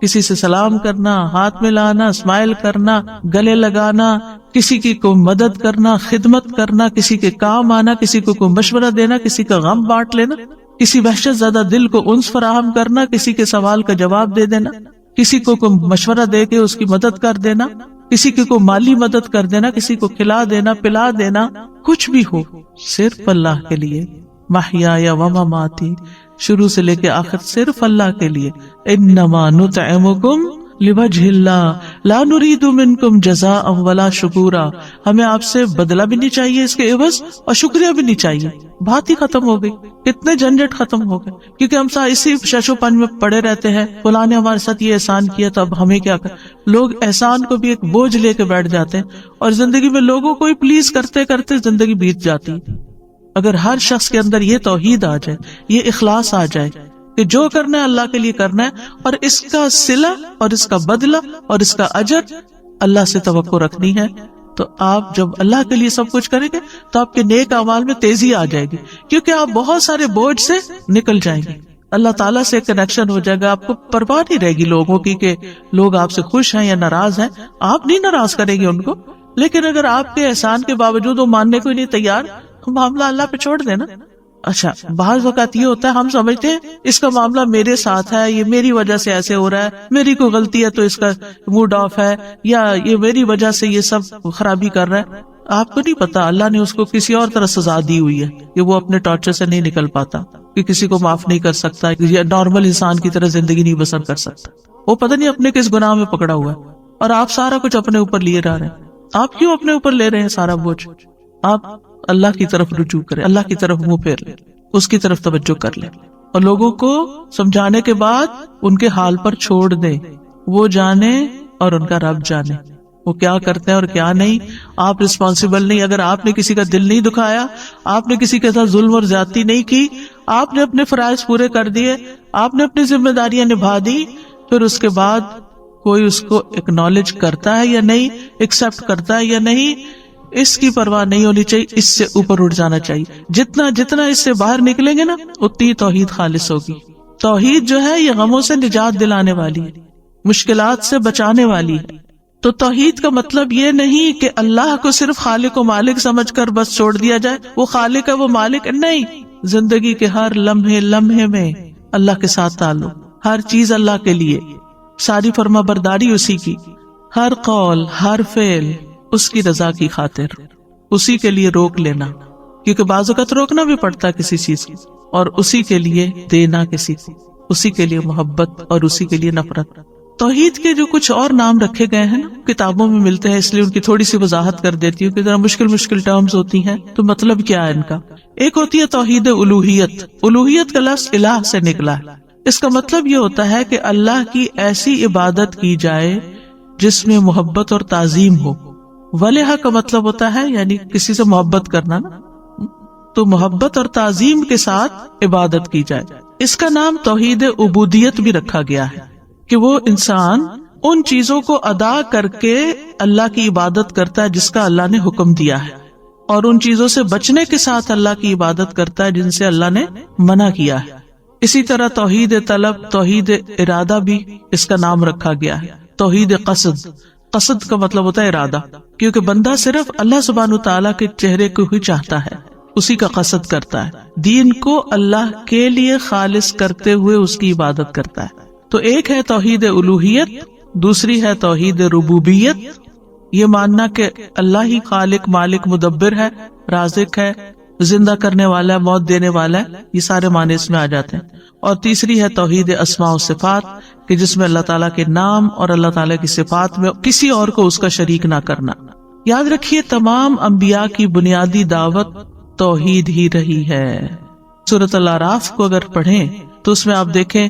کسی سے سلام کرنا، ہاتھ ملانا، اسمائل کرنا، گلے لگانا، کسی کی کو مدد کرنا، خدمت کرنا، کسی کے کام آنا، کسی کو کوئی مشورہ دینا، کسی کا غم بانٹ لینا، کسی وحشت زدہ دل کو انس فراہم کرنا، کسی کے سوال کا جواب دے دینا، کسی کو کوئی مشورہ دے کے اس کی مدد کر دینا، کسی کی کوئی مالی مدد کر دینا، کسی کو کھلا دینا، پلا دینا، کچھ بھی ہو صرف اللہ کے لیے. محیای و مماتی، شروع سے لے کے آخر صرف اللہ کے لیے. انما نطعمکم لوجہ اللہ لا نرید منکم جزاء ولا شکورا. ہمیں آپ سے بدلہ بھی نہیں چاہیے اس کے عوض، اور شکریہ بھی نہیں چاہیے. بات ہی ختم ہو گئی، کتنے جھنجٹ ختم ہو گئے، کیونکہ ہم اسی شش و پنج میں پڑے رہتے ہیں. فلاں نے ہمارے ساتھ یہ احسان کیا تو اب ہمیں کیا کر. لوگ احسان کو بھی ایک بوجھ لے کے بیٹھ جاتے ہیں، اور زندگی میں لوگوں کو ہی پلیز کرتے کرتے زندگی بیت جاتی. اگر ہر شخص کے اندر یہ توحید آ جائے، یہ اخلاص آ جائے کہ جو کرنا ہے اللہ کے لیے کرنا ہے، اور اس کا صلہ اور اس کا بدلہ اور اس کا اجر اللہ سے توقع رکھنی ہے، تو آپ جب اللہ کے لیے سب کچھ کریں گے تو آپ کے نیک اعمال میں تیزی آ جائے گی، کیونکہ آپ بہت سارے بوجھ سے نکل جائیں گے. اللہ تعالیٰ سے کنیکشن ہو جائے گا. آپ کو پرواہ نہیں رہے گی لوگوں کی کہ لوگ آپ سے خوش ہیں یا ناراض ہیں. آپ نہیں ناراض کریں گے ان کو، لیکن اگر آپ کے احسان کے باوجود وہ ماننے کو ہی نہیں تیار، معاملہ اللہ پہ چھوڑ دینا. اچھا، بعض وقت یہ ہوتا ہے ہم سمجھتے ہیں اس کا معاملہ میرے ساتھ ہے، یہ میری وجہ سے ایسے ہو رہا ہے، میری کوئی غلطی ہے تو اس کا موڈ آف ہے، یا یہ میری وجہ سے یہ سب خرابی کر رہا ہے. آپ کو نہیں پتا اللہ نے اس کو کسی اور طرح سزا دی ہوئی ہے کہ وہ اپنے ٹارچر سے نہیں نکل پاتا، کہ کسی کو معاف نہیں کر سکتا، یا نارمل انسان کی طرح زندگی نہیں بسر کر سکتا. وہ پتہ نہیں اپنے کس گناہ میں پکڑا ہوا ہے، اور آپ سارا کچھ اپنے اوپر لیے رہے ہیں. آپ کیوں اپنے اوپر لے رہے ہیں سارا بوجھ؟ آپ اللہ کی طرف رجوع کریں، اللہ کی طرف منہ پھیر لیں، اس کی طرف توجہ کر لیں، اور لوگوں کو سمجھانے کے بعد ان کے حال پر چھوڑ دیں. وہ جانے اور ان کا رب جانے وہ کیا کرتے ہیں اور کیا نہیں. آپ رسپانسیبل نہیں. اگر آپ نے کسی کا دل نہیں دکھایا، آپ نے کسی کے ساتھ ظلم اور زیادتی نہیں کی، آپ نے اپنے فرائض پورے کر دیے، آپ نے اپنی ذمہ داریاں نبھا دی، پھر اس کے بعد کوئی اس کو اکنالج کرتا ہے یا نہیں، ایکسپٹ کرتا ہے یا نہیں، اس کی پرواہ نہیں ہونی چاہیے. اس سے اوپر اٹھ جانا چاہیے. جتنا اس سے باہر نکلیں گے نا، اتنی توحید خالص ہوگی. توحید جو ہے یہ غموں سے نجات دلانے والی ہے، مشکلات سے بچانے والی ہے. تو توحید کا مطلب یہ نہیں کہ اللہ کو صرف خالق و مالک سمجھ کر بس چھوڑ دیا جائے، وہ خالق ہے وہ مالک نہیں. زندگی کے ہر لمحے میں اللہ کے ساتھ تعلق، ہر چیز اللہ کے لیے، ساری فرما برداری اسی کی، ہر قول ہر فعل اس کی رضا کی خاطر، اسی کے لیے روک لینا، کیونکہ بعض اوقات روکنا بھی پڑتا ہے کسی چیز کو، اور اسی کے لیے دینا کسی کو، اسی کے لیے محبت اور اسی کے لیے نفرت. توحید کے جو کچھ اور نام رکھے گئے ہیں نا، کتابوں میں ملتے ہیں، اس لیے ان کی تھوڑی سی وضاحت کر دیتی ہوں کہ ذرا مشکل ٹرمز ہوتی ہیں تو مطلب کیا ہے ان کا. ایک ہوتی ہے توحید الوہیت. الوہیت کا لفظ الہ سے نکلا ہے. اس کا مطلب یہ ہوتا ہے کہ اللہ کی ایسی عبادت کی جائے جس میں محبت اور تعظیم ہو. ولیہ کا مطلب ہوتا ہے یعنی کسی سے محبت کرنا نا، تو محبت اور تعظیم کے ساتھ عبادت کی جائے. اس کا نام توحید عبودیت بھی رکھا گیا ہے کہ وہ انسان ان چیزوں کو ادا کر کے اللہ کی عبادت کرتا ہے جس کا اللہ نے حکم دیا ہے، اور ان چیزوں سے بچنے کے ساتھ اللہ کی عبادت کرتا ہے جن سے اللہ نے منع کیا ہے. اسی طرح توحید طلب، توحید ارادہ بھی اس کا نام رکھا گیا ہے. توحید قصد، قصد کا مطلب ہوتا ہے ارادہ، کیونکہ بندہ صرف اللہ سبحانہ تعالیٰ کے چہرے کو ہی چاہتا ہے، اسی کا قصد کرتا ہے، دین کو اللہ کے لیے خالص کرتے ہوئے اس کی عبادت کرتا ہے. تو ایک ہے توحید الوہیت، دوسری ہے توحید ربوبیت. یہ ماننا کہ اللہ ہی خالق مالک مدبر ہے، رازق ہے، زندہ کرنے والا ہے، موت دینے والا ہے، یہ سارے معنی اس میں آ جاتے ہیں. اور تیسری ہے توحید اسماء و صفات، کہ جس میں اللہ تعالیٰ کے نام اور اللہ تعالیٰ کی صفات میں کسی اور کو اس کا شریک نہ کرنا. یاد رکھیے تمام انبیاء کی بنیادی دعوت توحید ہی رہی ہے. سورۃ الاعراف کو اگر پڑھیں تو اس میں آپ دیکھیں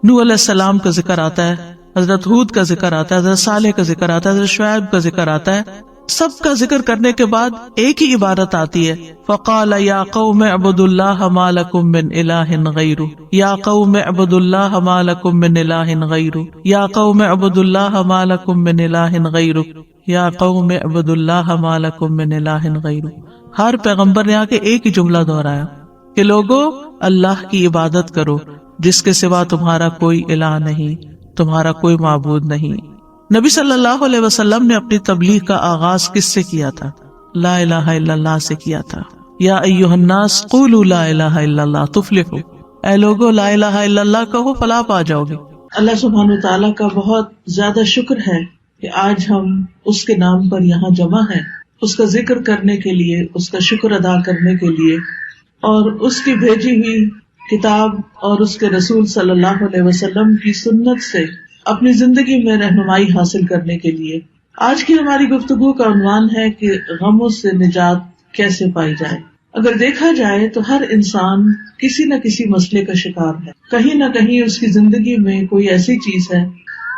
نوح علیہ السلام کا ذکر آتا ہے، حضرت ہود کا ذکر آتا ہے، حضرت صالح کا ذکر آتا ہے، حضرت شعیب کا ذکر آتا ہے. سب کا ذکر کرنے کے بعد ایک ہی عبارت آتی ہے، فقال یا قوم اعبدوا اللہ ما لکم من الہ غیرہ، یا قوم اعبدوا اللہ ما لکم من الہ غیرہ، یا قوم اعبدوا اللہ ما لکم من الہ غیرہ، یا قوم اعبدوا اللہ ما لکم من الہ غیرہ. ہر پیغمبر نے آ کے ایک ہی جملہ دہرایا کہ لوگوں اللہ کی عبادت کرو جس کے سوا تمہارا کوئی الہ نہیں، تمہارا کوئی معبود نہیں. نبی صلی اللہ علیہ وسلم نے اپنی تبلیغ کا آغاز کس سے کیا تھا؟ لا الہ الا اللہ سے کیا تھا. یا ایھا الناس قولوا لا الہ الا اللہ تفلحوا، اے لوگو لا الہ الا اللہ کہو فلاح پا جاؤ گے. اللہ سبحانہ وتعالی کا بہت زیادہ شکر ہے کہ آج ہم اس کے نام پر یہاں جمع ہیں، اس کا ذکر کرنے کے لیے، اس کا شکر ادا کرنے کے لیے، اور اس کی بھیجی ہوئی کتاب اور اس کے رسول صلی اللہ علیہ وسلم کی سنت سے اپنی زندگی میں رہنمائی حاصل کرنے کے لیے. آج کی ہماری گفتگو کا عنوان ہے کہ غموں سے نجات کیسے پائی جائے. اگر دیکھا جائے تو ہر انسان کسی نہ کسی مسئلے کا شکار ہے. کہیں نہ کہیں اس کی زندگی میں کوئی ایسی چیز ہے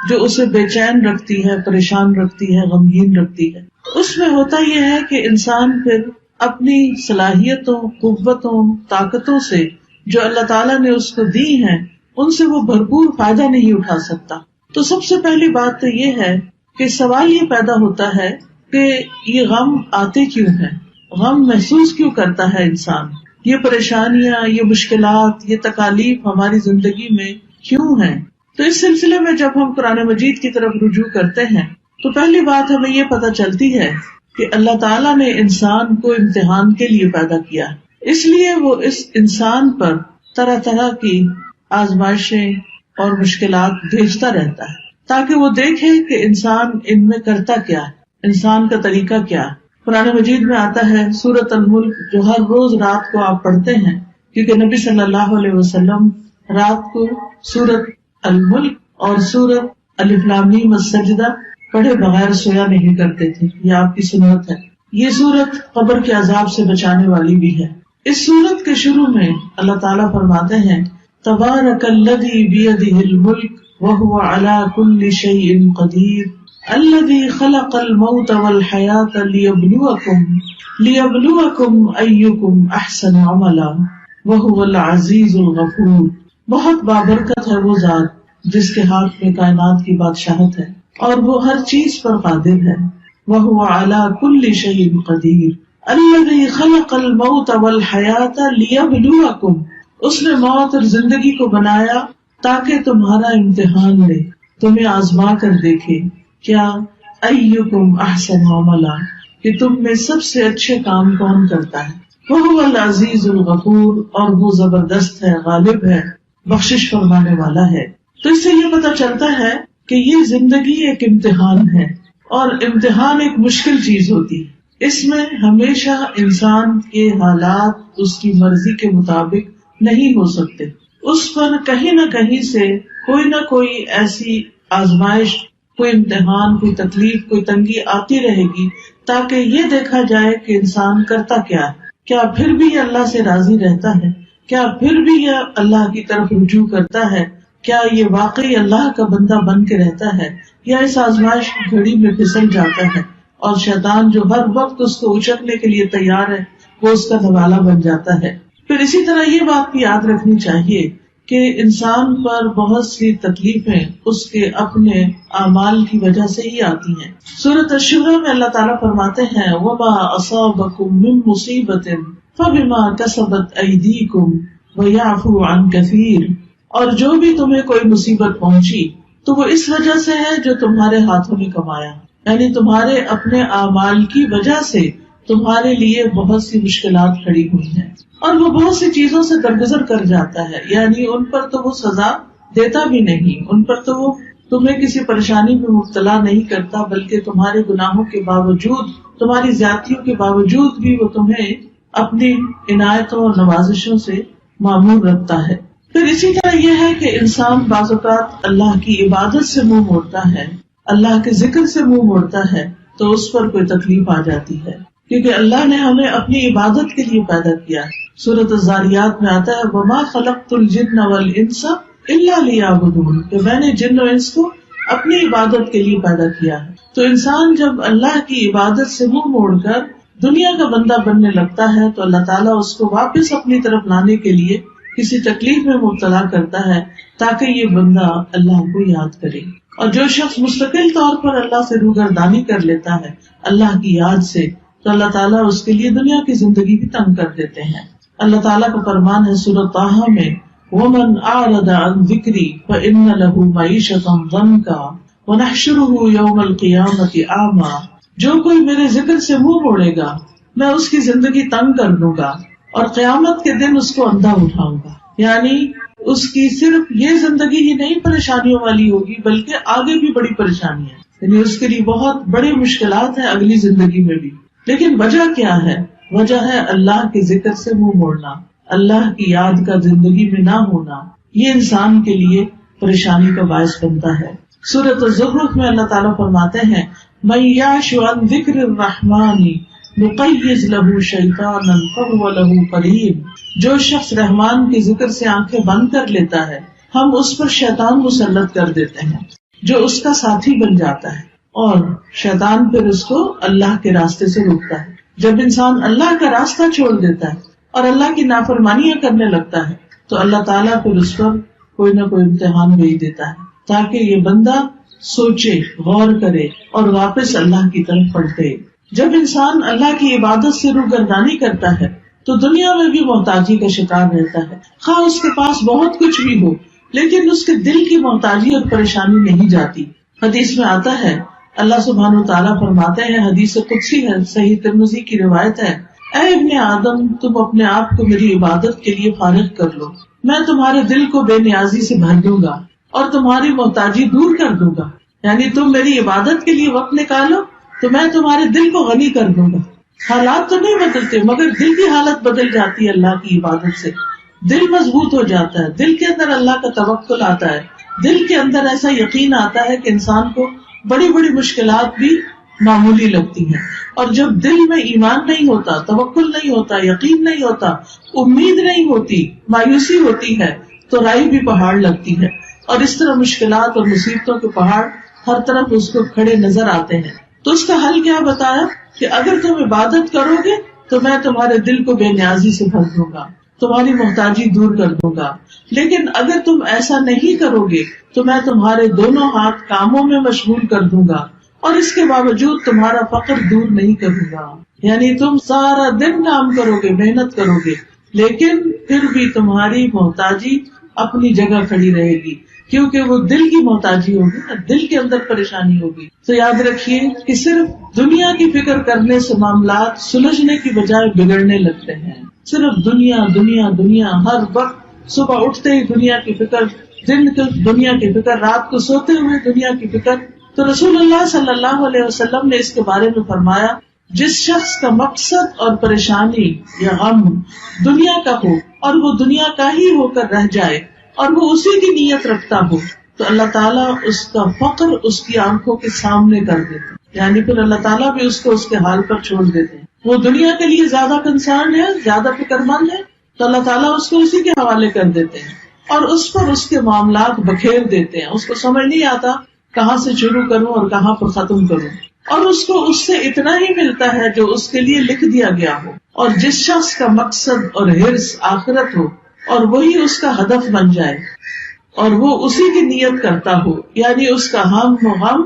جو اسے بے چین رکھتی ہے، پریشان رکھتی ہے، غمگین رکھتی ہے. اس میں ہوتا یہ ہے کہ انسان پھر اپنی صلاحیتوں، قوتوں، طاقتوں سے جو اللہ تعالیٰ نے اس کو دی ہیں ان سے وہ بھرپور فائدہ نہیں اٹھا سکتا. تو سب سے پہلی بات تو یہ ہے کہ سوال یہ پیدا ہوتا ہے کہ یہ غم آتے کیوں ہیں، غم محسوس کیوں کرتا ہے انسان، یہ پریشانیاں، یہ مشکلات، یہ تکالیف ہماری زندگی میں کیوں ہیں. تو اس سلسلے میں جب ہم قرآن مجید کی طرف رجوع کرتے ہیں تو پہلی بات ہمیں یہ پتہ چلتی ہے کہ اللہ تعالیٰ نے انسان کو امتحان کے لیے پیدا کیا، اس لیے وہ اس انسان پر طرح طرح کی آزمائشیں اور مشکلات بھیجتا رہتا ہے تاکہ وہ دیکھے کہ انسان ان میں کرتا کیا ہے، انسان کا طریقہ کیا ہے. قرآن مجید میں آتا ہے سورۃ الملک، جو ہر روز رات کو آپ پڑھتے ہیں، کیونکہ نبی صلی اللہ علیہ وسلم رات کو سورۃ الملک اور سورۃ الف لام میم السجدہ پڑھے بغیر سویا نہیں کرتے تھے. یہ آپ کی سنت ہے. یہ سورت قبر کے عذاب سے بچانے والی بھی ہے. اس سورت کے شروع میں اللہ تعالیٰ فرماتے ہیں تبارک الذی بیدہ الملک وہو علی کل شیء قدیر الذی خلق الموت والحیاۃ لیبلوکم ایکم احسن عملا وہو العزیز الغفور. بہت بابرکت ہے وہ ذات جس کے ہاتھ میں کائنات کی بادشاہت ہے اور وہ ہر چیز پر قادر ہے. وہو علی کل شیء قدیر الذی خلق الموت والحیاۃ لیبلوکم، اس نے موت اور زندگی کو بنایا تاکہ تمہارا امتحان لے، تمہیں آزما کر دیکھے کیا ایکم احسن عملا، کہ تم میں سب سے اچھے کام کون کرتا ہے. وہو العزیز الغفور، اور وہ زبردست ہے، غالب ہے، بخشش فرمانے والا ہے. تو اس سے یہ پتہ چلتا ہے کہ یہ زندگی ایک امتحان ہے، اور امتحان ایک مشکل چیز ہوتی ہے. اس میں ہمیشہ انسان کے حالات اس کی مرضی کے مطابق نہیں ہو سکتے. اس پر کہیں نہ کہیں سے کوئی نہ کوئی ایسی آزمائش، کوئی امتحان، کوئی تکلیف، کوئی تنگی آتی رہے گی تاکہ یہ دیکھا جائے کہ انسان کرتا کیا ہے. کیا پھر بھی یہ اللہ سے راضی رہتا ہے؟ کیا پھر بھی یہ اللہ کی طرف رجوع کرتا ہے؟ کیا یہ واقعی اللہ کا بندہ بن کے رہتا ہے، یا اس آزمائش کی گھڑی میں پھسل جاتا ہے اور شیطان جو ہر وقت اس کو اچکنے کے لیے تیار ہے وہ اس کا نوالا بن جاتا ہے. پھر اسی طرح یہ بات بھی یاد رکھنی چاہیے کہ انسان پر بہت سی تکلیفیں اس کے اپنے اعمال کی وجہ سے ہی آتی ہیں. سورۃ الشورى میں اللہ تعالیٰ فرماتے ہیں وَمَا أَصَابَكُم مِّن مُّصِيبَةٍ فَبِمَا كَسَبَتْ أَيْدِيكُمْ وَيَعْفُو عَن كَثِيرٍ، اور جو بھی تمہیں کوئی مصیبت پہنچی تو وہ اس وجہ سے ہے جو تمہارے ہاتھوں نے کمایا، یعنی تمہارے اپنے اعمال کی وجہ سے تمہارے لیے بہت سی مشکلات کھڑی ہوئی ہیں، اور وہ بہت سی چیزوں سے درگزر کر جاتا ہے. یعنی ان پر تو وہ سزا دیتا بھی نہیں، ان پر تو وہ تمہیں کسی پریشانی میں مبتلا نہیں کرتا، بلکہ تمہارے گناہوں کے باوجود، تمہاری زیادتیوں کے باوجود بھی وہ تمہیں اپنی عنایتوں اور نوازشوں سے معمور رکھتا ہے. پھر اسی طرح یہ ہے کہ انسان بعض اوقات اللہ کی عبادت سے منہ موڑتا ہے، اللہ کے ذکر سے منہ موڑتا ہے، تو اس پر کوئی تکلیف آ جاتی ہے، کیونکہ اللہ نے ہمیں اپنی عبادت کے لیے پیدا کیا ہے۔ سورۃ الذاریات میں آتا ہے وَمَا خَلَقْتُ الْجِنَّ وَالْإِنسَ إِلَّا لِيَعْبُدُونِ، کہ میں نے جن و انس کو اپنی عبادت کے لیے پیدا کیا ہے۔ تو انسان جب اللہ کی عبادت سے منہ موڑ کر دنیا کا بندہ بننے لگتا ہے تو اللہ تعالیٰ اس کو واپس اپنی طرف لانے کے لیے کسی تکلیف میں مبتلا کرتا ہے تاکہ یہ بندہ اللہ کو یاد کرے۔ اور جو شخص مستقل طور پر اللہ سے روگردانی کر لیتا ہے اللہ کی یاد سے، تو اللہ تعالیٰ اس کے لیے دنیا کی زندگی بھی تنگ کر دیتے ہیں۔ اللہ تعالیٰ کا فرمان ہے سورۃ طٰہٰ میں وَمَنْ أَعْرَضَ عَنْ ذِكْرِي فَإِنَّ لَهُ مَعِيشَةً ضَنْكًا وَنَحْشُرُهُ يَوْمَ الْقِيَامَةِ أَعْمَىٰ، جو کوئی میرے ذکر سے منہ موڑے گا میں اس کی زندگی تنگ کر دوں گا اور قیامت کے دن اس کو اندھا اٹھاؤں گا۔ یعنی اس کی صرف یہ زندگی ہی نہیں پریشانیوں والی ہوگی بلکہ آگے بھی بڑی پریشانی ہے، یعنی اس کے لیے بہت بڑی مشکلات ہیں اگلی زندگی میں بھی۔ لیکن وجہ کیا ہے؟ وجہ ہے اللہ کے ذکر سے منہ موڑنا، اللہ کی یاد کا زندگی میں نہ ہونا، یہ انسان کے لیے پریشانی کا باعث بنتا ہے۔ سورۃ الزخرف میں اللہ تعالیٰ فرماتے ہیں مَن یعش عن ذکر الرحمن نقیض لہ شیطانا فہو لہ قرین، جو شخص رحمان کے ذکر سے آنکھیں بند کر لیتا ہے ہم اس پر شیطان مسلط کر دیتے ہیں جو اس کا ساتھی بن جاتا ہے، اور شیطان پھر اس کو اللہ کے راستے سے روکتا ہے۔ جب انسان اللہ کا راستہ چھوڑ دیتا ہے اور اللہ کی نافرمانیاں کرنے لگتا ہے تو اللہ تعالیٰ پھر اس پر کوئی نہ کوئی امتحان بھیج دیتا ہے تاکہ یہ بندہ سوچے، غور کرے اور واپس اللہ کی طرف پلٹے۔ جب انسان اللہ کی عبادت سے روگردانی کرتا ہے تو دنیا میں بھی محتاجی کا شکار رہتا ہے، خواہ اس کے پاس بہت کچھ بھی ہو لیکن اس کے دل کی محتاجی اور پریشانی نہیں جاتی۔ حدیث میں آتا ہے اللہ سبحانہ وتعالیٰ فرماتے ہیں، حدیث قدسی ہے، صحیح ترمذی کی روایت ہے، اے ابن آدم تم اپنے آپ کو میری عبادت کے لیے فارغ کر لو، میں تمہارے دل کو بے نیازی سے بھر دوں گا اور تمہاری محتاجی دور کر دوں گا۔ یعنی تم میری عبادت کے لیے وقت نکالو تو میں تمہارے دل کو غنی کر دوں گا۔ حالات تو نہیں بدلتے مگر دل کی حالت بدل جاتی ہے اللہ کی عبادت سے، دل مضبوط ہو جاتا ہے، دل کے اندر اللہ کا توکل آتا ہے، دل کے اندر ایسا یقین آتا ہے کہ انسان کو بڑی بڑی مشکلات بھی معمولی لگتی ہیں۔ اور جب دل میں ایمان نہیں ہوتا، توکل نہیں ہوتا، یقین نہیں ہوتا، امید نہیں ہوتی، مایوسی ہوتی ہے تو رائی بھی پہاڑ لگتی ہے، اور اس طرح مشکلات اور مصیبتوں کے پہاڑ ہر طرف اس کو کھڑے نظر آتے ہیں۔ تو اس کا حل کیا بتایا کہ اگر تم عبادت کرو گے تو میں تمہارے دل کو بے نیازی سے بھر دوں گا، تمہاری محتاجی دور کر دوں گا، لیکن اگر تم ایسا نہیں کرو گے تو میں تمہارے دونوں ہاتھ کاموں میں مشغول کر دوں گا اور اس کے باوجود تمہارا فقر دور نہیں کروں گا۔ یعنی تم سارا دن کام کرو گے، محنت کرو گے، لیکن پھر بھی تمہاری محتاجی اپنی جگہ کھڑی رہے گی، کیونکہ وہ دل کی محتاجی ہوگی نا، دل کے اندر پریشانی ہوگی۔ تو یاد رکھیے کہ صرف دنیا کی فکر کرنے سے معاملات سلجھنے کی بجائے بگڑنے لگتے ہیں۔ صرف دنیا دنیا دنیا، ہر وقت صبح اٹھتے ہی دنیا کی فکر، دن کو دنیا کی فکر، رات کو سوتے ہوئے دنیا کی فکر۔ تو رسول اللہ صلی اللہ علیہ وسلم نے اس کے بارے میں فرمایا جس شخص کا مقصد اور پریشانی یا غم دنیا کا ہو اور وہ دنیا کا ہی ہو کر رہ جائے اور وہ اسی کی نیت رکھتا ہو تو اللہ تعالیٰ اس کا فقر اس کی آنکھوں کے سامنے کر دیتے، یعنی پھر اللہ تعالیٰ بھی اس کو اس کے حال پر چھوڑ دیتے ہیں۔ وہ دنیا کے لیے زیادہ کنسرن ہے، زیادہ فکر مند ہے تو اللہ تعالیٰ اس کو اسی کے حوالے کر دیتے ہیں اور اس پر اس کے معاملات بکھیر دیتے ہیں۔ اس کو سمجھ نہیں آتا کہاں سے شروع کروں اور کہاں پر ختم کروں، اور اس کو اس سے اتنا ہی ملتا ہے جو اس کے لیے لکھ دیا گیا ہو۔ اور جس شخص کا مقصد اور حرص آخرت ہو اور وہی اس کا ہدف بن جائے اور وہ اسی کی نیت کرتا ہو، یعنی اس کا ہم و غم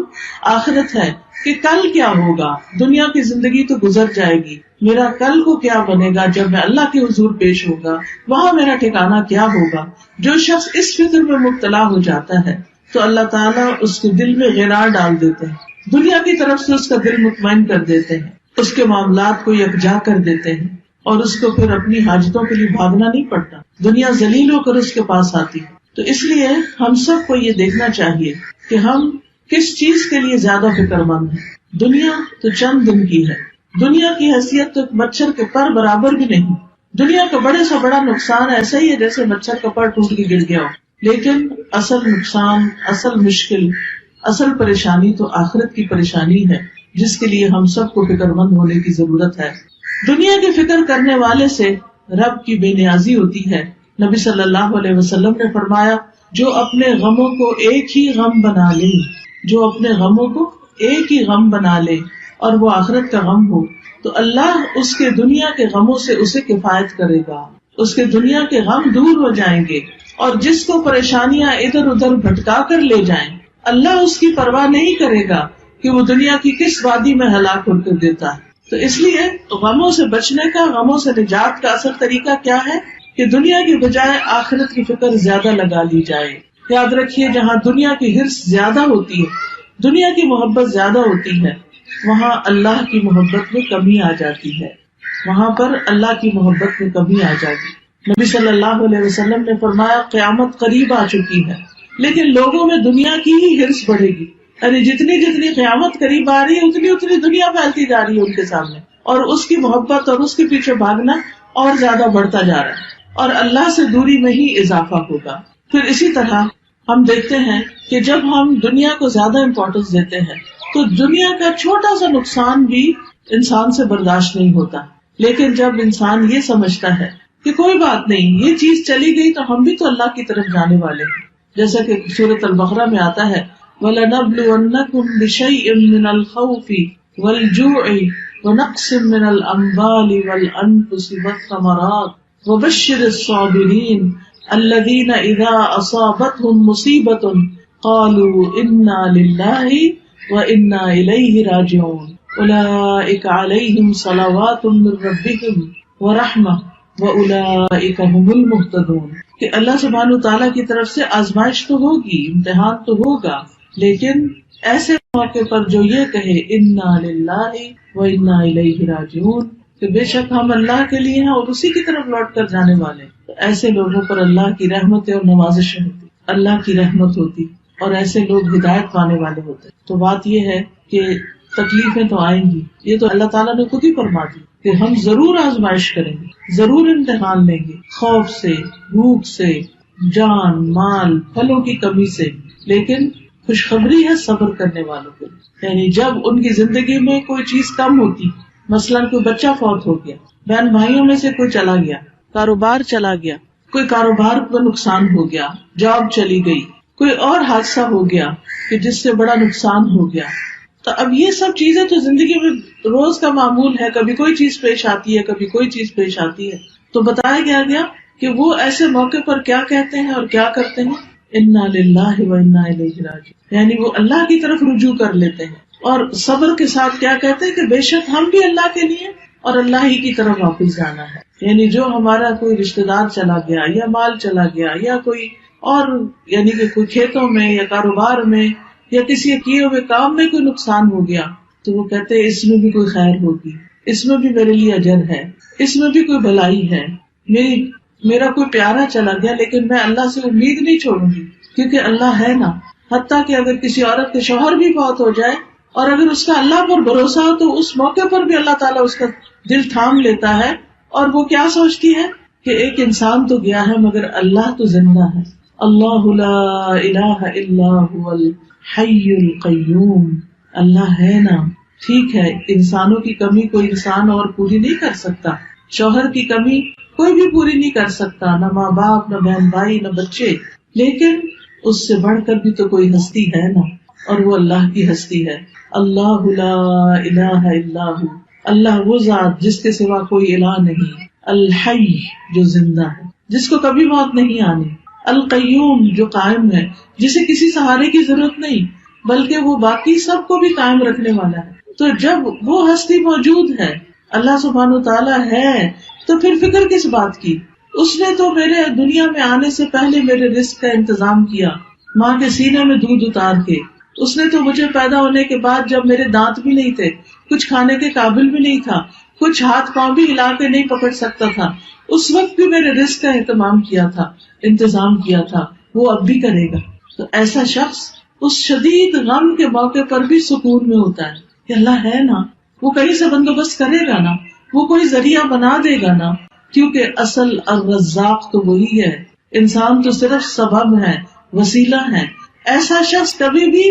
آخرت ہے کہ کل کیا ہوگا، دنیا کی زندگی تو گزر جائے گی، میرا کل کو کیا بنے گا جب میں اللہ کے حضور پیش ہوگا، وہاں میرا ٹھکانہ کیا ہوگا۔ جو شخص اس فکر میں مبتلا ہو جاتا ہے تو اللہ تعالیٰ اس کے دل میں غرار ڈال دیتے ہیں، دنیا کی طرف سے اس کا دل مطمئن کر دیتے ہیں، اس کے معاملات کو یکجا کر دیتے ہیں اور اس کو پھر اپنی حاجتوں کے لیے بھاگنا نہیں پڑتا، دنیا ذلیل ہو کر اس کے پاس آتی ہے۔ تو اس لیے ہم سب کو یہ دیکھنا چاہیے کہ ہم کس چیز کے لیے زیادہ فکر مند ہیں۔ دنیا تو چند دن کی ہے، دنیا کی حیثیت تو ایک مچھر کے پر برابر بھی نہیں۔ دنیا کا بڑے سے بڑا نقصان ایسا ہی ہے جیسے مچھر کا پر ٹوٹ کے گر گیا ہو، لیکن اصل نقصان، اصل مشکل، اصل پریشانی تو آخرت کی پریشانی ہے جس کے لیے ہم سب کو فکر مند ہونے کی ضرورت ہے۔ دنیا کی فکر کرنے والے سے رب کی بے نیازی ہوتی ہے۔ نبی صلی اللہ علیہ وسلم نے فرمایا، جو اپنے غموں کو ایک ہی غم بنا لے، جو اپنے غموں کو ایک ہی غم بنا لے اور وہ آخرت کا غم ہو، تو اللہ اس کے دنیا کے غموں سے اسے کفایت کرے گا، اس کے دنیا کے غم دور ہو جائیں گے، اور جس کو پریشانیاں ادھر ادھر بھٹکا کر لے جائیں، اللہ اس کی پرواہ نہیں کرے گا کہ وہ دنیا کی کس وادی میں ہلاک ہو کر دیتا ہے۔ تو اس لیے غموں سے بچنے کا، غموں سے نجات کا اصل طریقہ کیا ہے کہ دنیا کی بجائے آخرت کی فکر زیادہ لگا لی جائے۔ یاد رکھیے، جہاں دنیا کی حرص زیادہ ہوتی ہے، دنیا کی محبت زیادہ ہوتی ہے، وہاں اللہ کی محبت میں کمی آ جاتی ہے، وہاں پر اللہ کی محبت میں کمی آ جاتی۔ نبی صلی اللہ علیہ وسلم نے فرمایا، قیامت قریب آ چکی ہے، لیکن لوگوں میں دنیا کی ہی حرص بڑھے گی، یعنی جتنی جتنی قیامت قریب آ رہی ہے اتنی اتنی دنیا پھیلتی جا رہی ہے ان کے سامنے، اور اس کی محبت اور اس کے پیچھے بھاگنا اور زیادہ بڑھتا جا رہا ہے، اور اللہ سے دوری میں ہی اضافہ ہوگا۔ پھر اسی طرح ہم دیکھتے ہیں کہ جب ہم دنیا کو زیادہ امپورٹنس دیتے ہیں تو دنیا کا چھوٹا سا نقصان بھی انسان سے برداشت نہیں ہوتا، لیکن جب انسان یہ سمجھتا ہے کہ کوئی بات نہیں، یہ چیز چلی گئی تو ہم بھی تو اللہ کی طرف جانے والے ہیں، جیسا کہ سورۃ البقرہ میں آتا ہے، وَلَنَبْلُوَنَّكُمْ بِشَيْءٍ مِّنَ الْخَوْفِ وَالْجُوعِ وَنَقْصٍ مِّنَ الْأَمْوَالِ وَالْأَنفُسِ وَالثَّمَرَاتِ وَبَشِّرِ الصَّابِرِينَ الَّذِينَ إِذَا أَصَابَتْهُم مُّصِيبَةٌ قَالُوا إِنَّا لِلَّهِ وَإِنَّا إِلَيْهِ رَاجِعُونَ أُولَٰئِكَ عَلَيْهِمْ صَلَوَاتٌ مِّن رَّبِّهِمْ وَرَحْمَةٌ وَأُولَٰئِكَ هُمُ الْمُهْتَدُونَ۔ کہ اللہ سبحانہ وتعالیٰ کی طرف سے آزمائش تو ہوگی، امتحان تو ہوگا، لیکن ایسے موقع پر جو یہ کہے انا للہ وانا الیہ راجعون، کہ بے شک ہم اللہ کے لیے ہیں اور اسی کی طرف لوٹ کر جانے والے، تو ایسے لوگوں پر اللہ کی رحمتیں اور نوازشیں ہوتی، اللہ کی رحمت ہوتی، اور ایسے لوگ ہدایت پانے والے ہوتے۔ تو بات یہ ہے کہ تکلیفیں تو آئیں گی، یہ تو اللہ تعالیٰ نے خود ہی فرما دی کہ ہم ضرور آزمائش کریں گے، ضرور امتحان لیں گے، خوف سے، بھوک سے، جان مال پھلوں کی کمی سے، لیکن خوشخبری ہے صبر کرنے والوں کے لیے۔ یعنی جب ان کی زندگی میں کوئی چیز کم ہوتی، مثلاً کوئی بچہ فوت ہو گیا، بہن بھائیوں میں سے کوئی چلا گیا، کاروبار چلا گیا، کوئی کاروبار کو نقصان ہو گیا، جاب چلی گئی، کوئی اور حادثہ ہو گیا کہ جس سے بڑا نقصان ہو گیا، تو اب یہ سب چیزیں تو زندگی میں روز کا معمول ہے، کبھی کوئی چیز پیش آتی ہے، کبھی کوئی چیز پیش آتی ہے۔ تو بتایا گیا کہ وہ ایسے موقع پر کیا کہتے ہیں اور کیا کرتے ہیں، انا للہ وانا الیہ راجعون، یعنی وہ اللہ کی طرف رجوع کر لیتے ہیں، اور صبر کے ساتھ کیا کہتے ہیں کہ بے شک ہم بھی اللہ کے لیے اور اللہ ہی کی طرف واپس جانا ہے۔ یعنی جو ہمارا کوئی رشتہ دار چلا گیا یا مال چلا گیا یا کوئی اور یعنی کہ کوئی کھیتوں میں یا کاروبار میں یا کسی کیے ہوئے کام میں کوئی نقصان ہو گیا، تو وہ کہتے ہیں اس میں بھی کوئی خیر ہوگی، اس میں بھی میرے لیے اجر ہے، اس میں بھی کوئی بھلائی ہے، میرا کوئی پیارا چلا گیا لیکن میں اللہ سے امید نہیں چھوڑوں گی، کیونکہ اللہ ہے نا۔ حتیٰ کہ اگر کسی عورت کے شوہر بھی فوت ہو جائے اور اگر اس کا اللہ پر بھروسہ ہو تو اس موقع پر بھی اللہ تعالیٰ اس کا دل تھام لیتا ہے، اور وہ کیا سوچتی ہے کہ ایک انسان تو گیا ہے مگر اللہ تو زندہ ہے۔ اللہ لا الہ الا هو الحی القیوم، اللہ ہے نا۔ ٹھیک ہے، انسانوں کی کمی کوئی انسان اور پوری نہیں کر سکتا، شوہر کی کمی کوئی بھی پوری نہیں کر سکتا، نہ ماں باپ، نہ بہن بھائی، نہ بچے، لیکن اس سے بڑھ کر بھی تو کوئی ہستی ہے نا، اور وہ اللہ کی ہستی ہے۔ اللہ لا الہ الا ہو، اللہ وہ ذات جس کے سوا کوئی الہ نہیں، الحی جو زندہ ہے، جس کو کبھی موت نہیں آنی، القیوم جو قائم ہے، جسے کسی سہارے کی ضرورت نہیں بلکہ وہ باقی سب کو بھی قائم رکھنے والا ہے۔ تو جب وہ ہستی موجود ہے، اللہ سبحانہ وتعالیٰ ہے، تو پھر فکر کس بات کی؟ اس نے تو میرے دنیا میں آنے سے پہلے میرے رزق کا انتظام کیا، ماں کے سینے میں دودھ اتار کے۔ اس نے تو مجھے پیدا ہونے کے بعد جب میرے دانت بھی نہیں تھے، کچھ کھانے کے قابل بھی نہیں تھا، کچھ ہاتھ پاؤں بھی ہلا کے نہیں پکڑ سکتا تھا، اس وقت بھی میرے رزق کا اہتمام کیا تھا، انتظام کیا تھا، وہ اب بھی کرے گا۔ تو ایسا شخص اس شدید غم کے موقع پر بھی سکون میں ہوتا ہے کہ اللہ ہے نا، وہ کہیں سے بندوبست کرے گا نا، وہ کوئی ذریعہ بنا دے گا نا، کیونکہ اصل الرزاق تو وہی ہے، انسان تو صرف سبب ہے، وسیلہ ہے۔ ایسا شخص کبھی بھی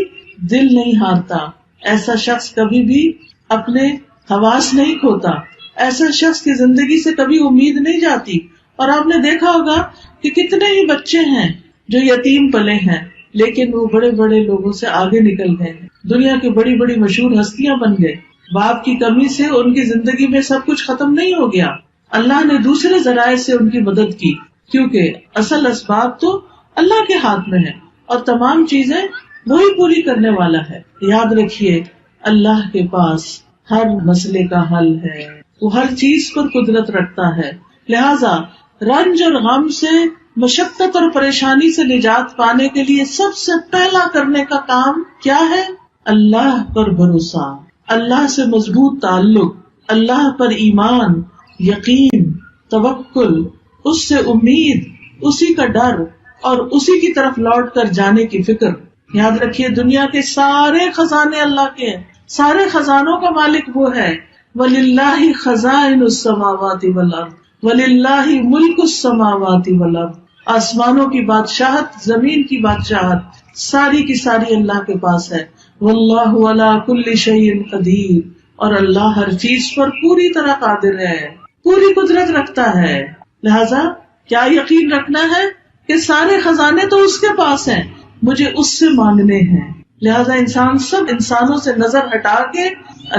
دل نہیں ہارتا، ایسا شخص کبھی بھی اپنے حواس نہیں کھوتا، ایسا شخص کی زندگی سے کبھی امید نہیں جاتی. اور آپ نے دیکھا ہوگا کہ کتنے ہی بچے ہیں جو یتیم پلے ہیں، لیکن وہ بڑے بڑے لوگوں سے آگے نکل گئے، دنیا کی بڑی بڑی مشہور ہستیاں بن گئے. باپ کی کمی سے ان کی زندگی میں سب کچھ ختم نہیں ہو گیا، اللہ نے دوسرے ذرائع سے ان کی مدد کی، کیونکہ اصل اسباب تو اللہ کے ہاتھ میں ہے اور تمام چیزیں وہی پوری کرنے والا ہے. یاد رکھیے اللہ کے پاس ہر مسئلے کا حل ہے، وہ ہر چیز پر قدرت رکھتا ہے. لہذا رنج اور غم سے، مشقت اور پریشانی سے نجات پانے کے لیے سب سے پہلا کرنے کا کام کیا ہے؟ اللہ پر بھروسہ، اللہ سے مضبوط تعلق، اللہ پر ایمان، یقین، توکل، اس سے امید، اسی کا ڈر اور اسی کی طرف لوٹ کر جانے کی فکر. یاد رکھیے دنیا کے سارے خزانے اللہ کے ہیں، سارے خزانوں کا مالک وہ ہے. وَلِلَّهِ خَزَائِنُ السَّمَاوَاتِ وَالْأَرْضِ وَلِلَّهِ مُلْكُ السَّمَاوَاتِ وَالْأَرْضِ. آسمانوں کی بادشاہت، زمین کی بادشاہت ساری کی ساری اللہ کے پاس ہے. وَاللَّهُ عَلَى كُلِّ شَيْءٍ قَدِيرٌ. اور اللہ ہر چیز پر پوری طرح قادر ہے، پوری قدرت رکھتا ہے. لہذا کیا یقین رکھنا ہے کہ سارے خزانے تو اس کے پاس ہیں، مجھے اس سے مانگنے ہیں. لہذا انسان سب انسانوں سے نظر ہٹا کے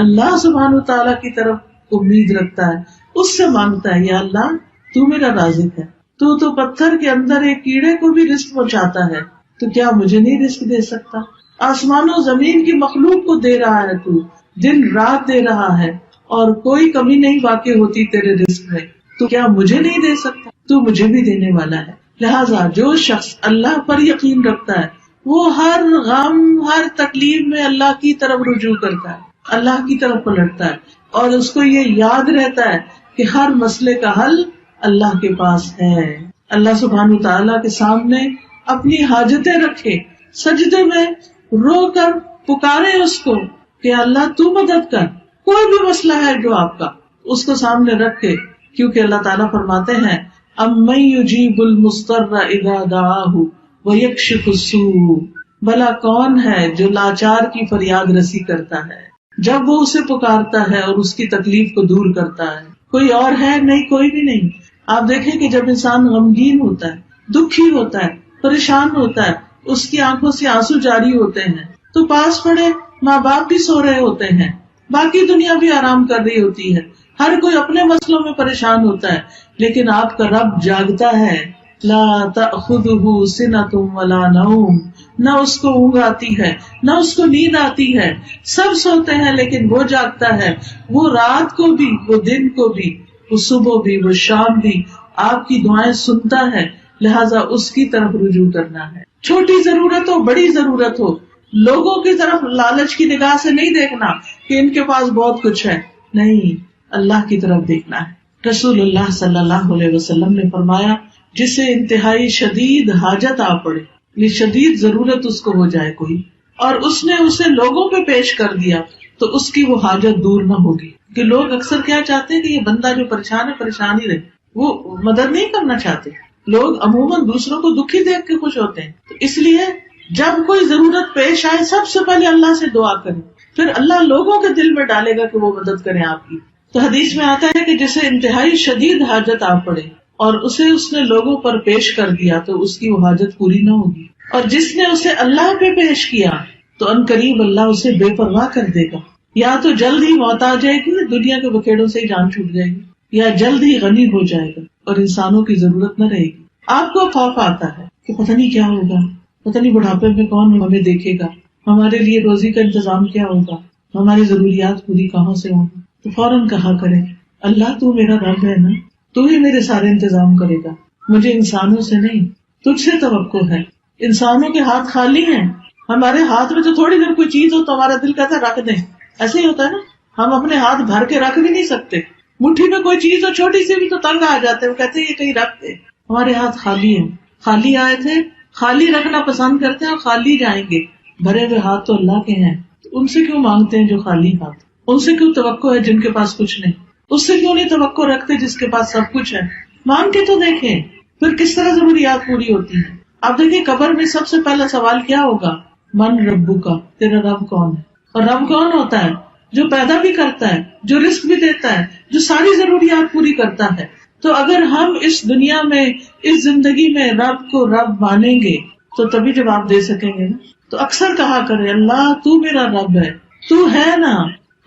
اللہ سبحانہ وتعالیٰ کی طرف امید رکھتا ہے، اس سے مانگتا ہے، یا اللہ تو میرا رازق ہے، تو پتھر کے اندر ایک کیڑے کو بھی رزق پہنچاتا ہے، تو کیا مجھے نہیں رزق دے سکتا؟ آسمانوں زمین کی مخلوق کو دے رہا ہے، تو دن رات دے رہا ہے اور کوئی کمی نہیں واقع ہوتی تیرے رزق میں، تو کیا مجھے نہیں دے سکتا؟ تو مجھے بھی دینے والا ہے. لہٰذا جو شخص اللہ پر یقین رکھتا ہے وہ ہر غم، ہر تکلیف میں اللہ کی طرف رجوع کرتا ہے، اللہ کی طرف پلٹتا ہے، اور اس کو یہ یاد رہتا ہے کہ ہر مسئلے کا حل اللہ کے پاس ہے. اللہ سبحانہ تعالیٰ کے سامنے اپنی حاجتیں رکھے، سجدے میں رو کر پکارے اس کو کہ اللہ تو مدد کر. کوئی بھی مسئلہ ہے جو آپ کا، اس کو سامنے رکھے، کیونکہ اللہ تعالیٰ فرماتے ہیں اَمَّن يُجِيبُ الْمُضْطَرَّ إِذَا دَعَاهُ وَيَكْشِفُ السُّوءَ. بھلا کون ہے جو لاچار کی فریاد رسی کرتا ہے جب وہ اسے پکارتا ہے اور اس کی تکلیف کو دور کرتا ہے؟ کوئی اور ہے؟ نہیں، کوئی بھی نہیں. آپ دیکھیں کہ جب انسان غمگین ہوتا ہے، دکھی ہوتا ہے، پریشان ہوتا ہے، اس کی آنکھوں سے آنسو جاری ہوتے ہیں، تو پاس پڑے ماں باپ بھی سو رہے ہوتے ہیں، باقی دنیا بھی آرام کر رہی ہوتی ہے، ہر کوئی اپنے مسئلوں میں پریشان ہوتا ہے، لیکن آپ کا رب جاگتا ہے. لا تأخذہ سنۃ ولا نوم. نہ اس کو اونگ آتی ہے، نہ اس کو نیند آتی ہے. سب سوتے ہیں لیکن وہ جاگتا ہے. وہ رات کو بھی، وہ دن کو بھی، وہ صبح بھی، وہ شام بھی آپ کی دعائیں سنتا ہے. لہٰذا اس کی طرف رجوع کرنا ہے. چھوٹی ضرورت ہو، بڑی ضرورت ہو، لوگوں کی طرف لالچ کی نگاہ سے نہیں دیکھنا کہ ان کے پاس بہت کچھ ہے، نہیں، اللہ کی طرف دیکھنا ہے. رسول اللہ صلی اللہ علیہ وسلم نے فرمایا جسے انتہائی شدید حاجت آ پڑے، یہ شدید ضرورت اس کو ہو جائے کوئی، اور اس نے اسے لوگوں پہ پیش کر دیا تو اس کی وہ حاجت دور نہ ہوگی. کہ لوگ اکثر کیا چاہتے ہیں کہ یہ بندہ جو پریشان ہے پریشان ہی رہے، وہ مدد نہیں کرنا چاہتے. لوگ عموماً دوسروں کو دکھی دیکھ کے خوش ہوتے ہیں. تو اس لیے جب کوئی ضرورت پیش آئے سب سے پہلے اللہ سے دعا کریں، پھر اللہ لوگوں کے دل میں ڈالے گا کہ وہ مدد کریں آپ کی. تو حدیث میں آتا ہے کہ جسے انتہائی شدید حاجت آ پڑے اور اسے اس نے لوگوں پر پیش کر دیا تو اس کی وہ حاجت پوری نہ ہوگی، اور جس نے اسے اللہ پہ پیش کیا تو ان قریب اللہ اسے بے پرواہ کر دے گا. یا تو جلد ہی موت آ جائے گی، دنیا کے بکھیڑوں سے ہی جان چھوٹ جائے گی، یا جلد ہی غنی ہو جائے گا اور انسانوں کی ضرورت نہ رہے گی. آپ کو خوف آتا ہے کہ پتہ نہیں کیا ہوگا، پتہ نہیں بڑھاپے میں کون ہمیں دیکھے گا، ہمارے لیے روزی کا انتظام کیا ہوگا، ہماری ضروریات پوری کہاں سے ہوں گی. تو فوراً کہا کرے اللہ تو میرا رب ہے نا، تو ہی میرے سارے انتظام کرے گا، مجھے انسانوں سے نہیں، تجھ سے توقع ہے. انسانوں کے ہاتھ خالی ہیں، ہمارے ہاتھ میں تو تھوڑی دیر کوئی چیز ہو تو ہمارا دل کہتا ہے رکھ دیں. ایسے ہی ہوتا ہے نا، ہم اپنے ہاتھ بھر کے رکھ بھی نہیں سکتے، مٹھی میں کوئی چیز ہو چھوٹی سی بھی تو تنگ آ جاتے ہیں، وہ کہتے ہیں یہ کہیں رکھ دے. ہمارے ہاتھ خالی ہیں، خالی آئے تھے، خالی رکھنا پسند کرتے ہیں اور خالی جائیں گے. بھرے ہوئے ہاتھ تو اللہ کے ہیں، ان سے کیوں مانگتے ہیں جو خالی ہاتھ؟ ان سے کیوں توقع ہے جن کے پاس کچھ نہیں؟ اس سے کیوں نہیں توقع رکھتے جس کے پاس سب کچھ ہے؟ مانگ کے تو دیکھیں، پھر کس طرح ضروریات پوری ہوتی ہیں. آپ دیکھیں قبر میں سب سے پہلا سوال کیا ہوگا؟ من ربو کا، تیرا رب کون ہے؟ اور رب کون ہوتا ہے؟ جو پیدا بھی کرتا ہے، جو رزق بھی دیتا ہے، جو ساری ضروریات پوری کرتا ہے. تو اگر ہم اس دنیا میں، اس زندگی میں رب کو رب مانیں گے تو تبھی جواب دے سکیں گے نا. تو اکثر کہا کرے اللہ تو میرا رب ہے، تو ہے نا،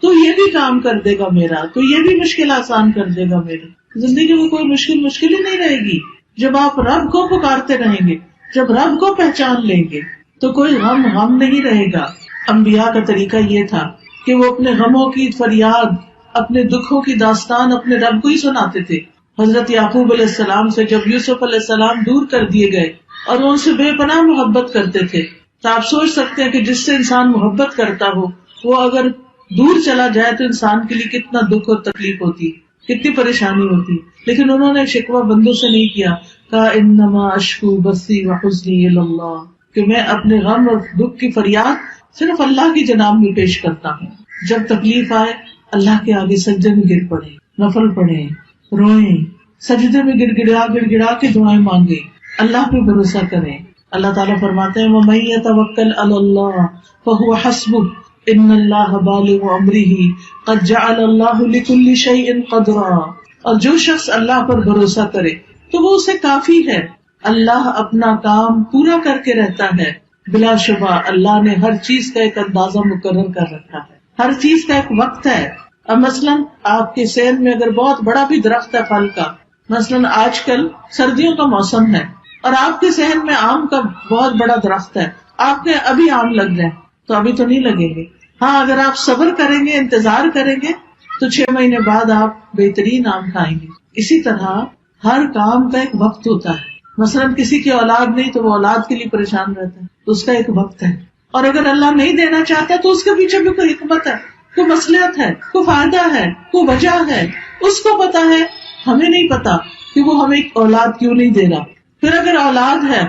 تو یہ بھی کام کر دے گا میرا، تو یہ بھی مشکل آسان کر دے گا میری. زندگی میں کوئی مشکل ہی نہیں رہے گی جب آپ رب کو پکارتے رہیں گے. جب رب کو پہچان لیں گے تو کوئی غم نہیں رہے گا. انبیاء کا طریقہ یہ تھا کہ وہ اپنے غموں کی فریاد، اپنے دکھوں کی داستان اپنے رب کو ہی سناتے تھے. حضرت یعقوب علیہ السلام سے جب یوسف علیہ السلام دور کر دیے گئے اور وہ ان سے بے پناہ محبت کرتے تھے، تو آپ سوچ سکتے ہیں کہ جس سے انسان محبت کرتا ہو وہ اگر دور چلا جائے تو انسان کے لیے کتنا دکھ اور تکلیف ہوتی، کتنی پریشانی ہوتی. لیکن انہوں نے شکوہ بندوں سے نہیں کیا، کہا انما اشکو بثی وحزنی الی اللہ، کہ میں اپنے غم اور دکھ کی فریاد صرف اللہ کی جناب میں پیش کرتا ہوں. جب تکلیف آئے اللہ کے آگے سجدے میں گر پڑے، نفل پڑھیں، روئیں، سجدے میں گڑ گڑا کے دعائیں مانگے، اللہ پہ بھروسہ کریں. اللہ تعالیٰ فرماتے ہیں وَمَن يَتَوَكَّلْ عَلَى اللَّهِ فَهُوَ حَسْبُهُ إِنَّ اللَّهَ بَالِغُ أَمْرِهِ قَدْ جَعَلَ اللَّهُ لِكُلِّ شَيْءٍ قَدْرًا. اور جو شخص اللہ پر بھروسہ کرے تو وہ اسے کافی ہے. اللہ اپنا کام پورا کر کے رہتا ہے. بلا شبہ اللہ نے ہر چیز کا ایک اندازہ مقرر کر رکھا ہے، ہر چیز کا ایک وقت ہے. اب مثلاً آپ کے صحن میں اگر بہت بڑا بھی درخت ہے پھل کا، مثلاً آج کل سردیوں کا موسم ہے اور آپ کے صحن میں آم کا بہت بڑا درخت ہے، آپ کے ابھی آم لگ جائیں تو ابھی تو نہیں لگیں گے. ہاں اگر آپ صبر کریں گے، انتظار کریں گے تو 6 مہینے بعد آپ بہترین آم کھائیں گے. اسی طرح ہر کام کا ایک وقت ہوتا ہے. مثلاً کسی کی اولاد نہیں تو وہ اولاد کے لیے پریشان رہتا ہے، تو اس کا ایک وقت ہے. اور اگر اللہ نہیں دینا چاہتا تو اس کے پیچھے بھی کوئی حکمت ہے، کوئی مصلحت ہے، کوئی فائدہ ہے، کوئی وجہ ہے، اس کو پتا ہے. ہمیں نہیں پتا کہ وہ ہمیں اولاد کیوں نہیں دے رہا. پھر اگر اولاد ہے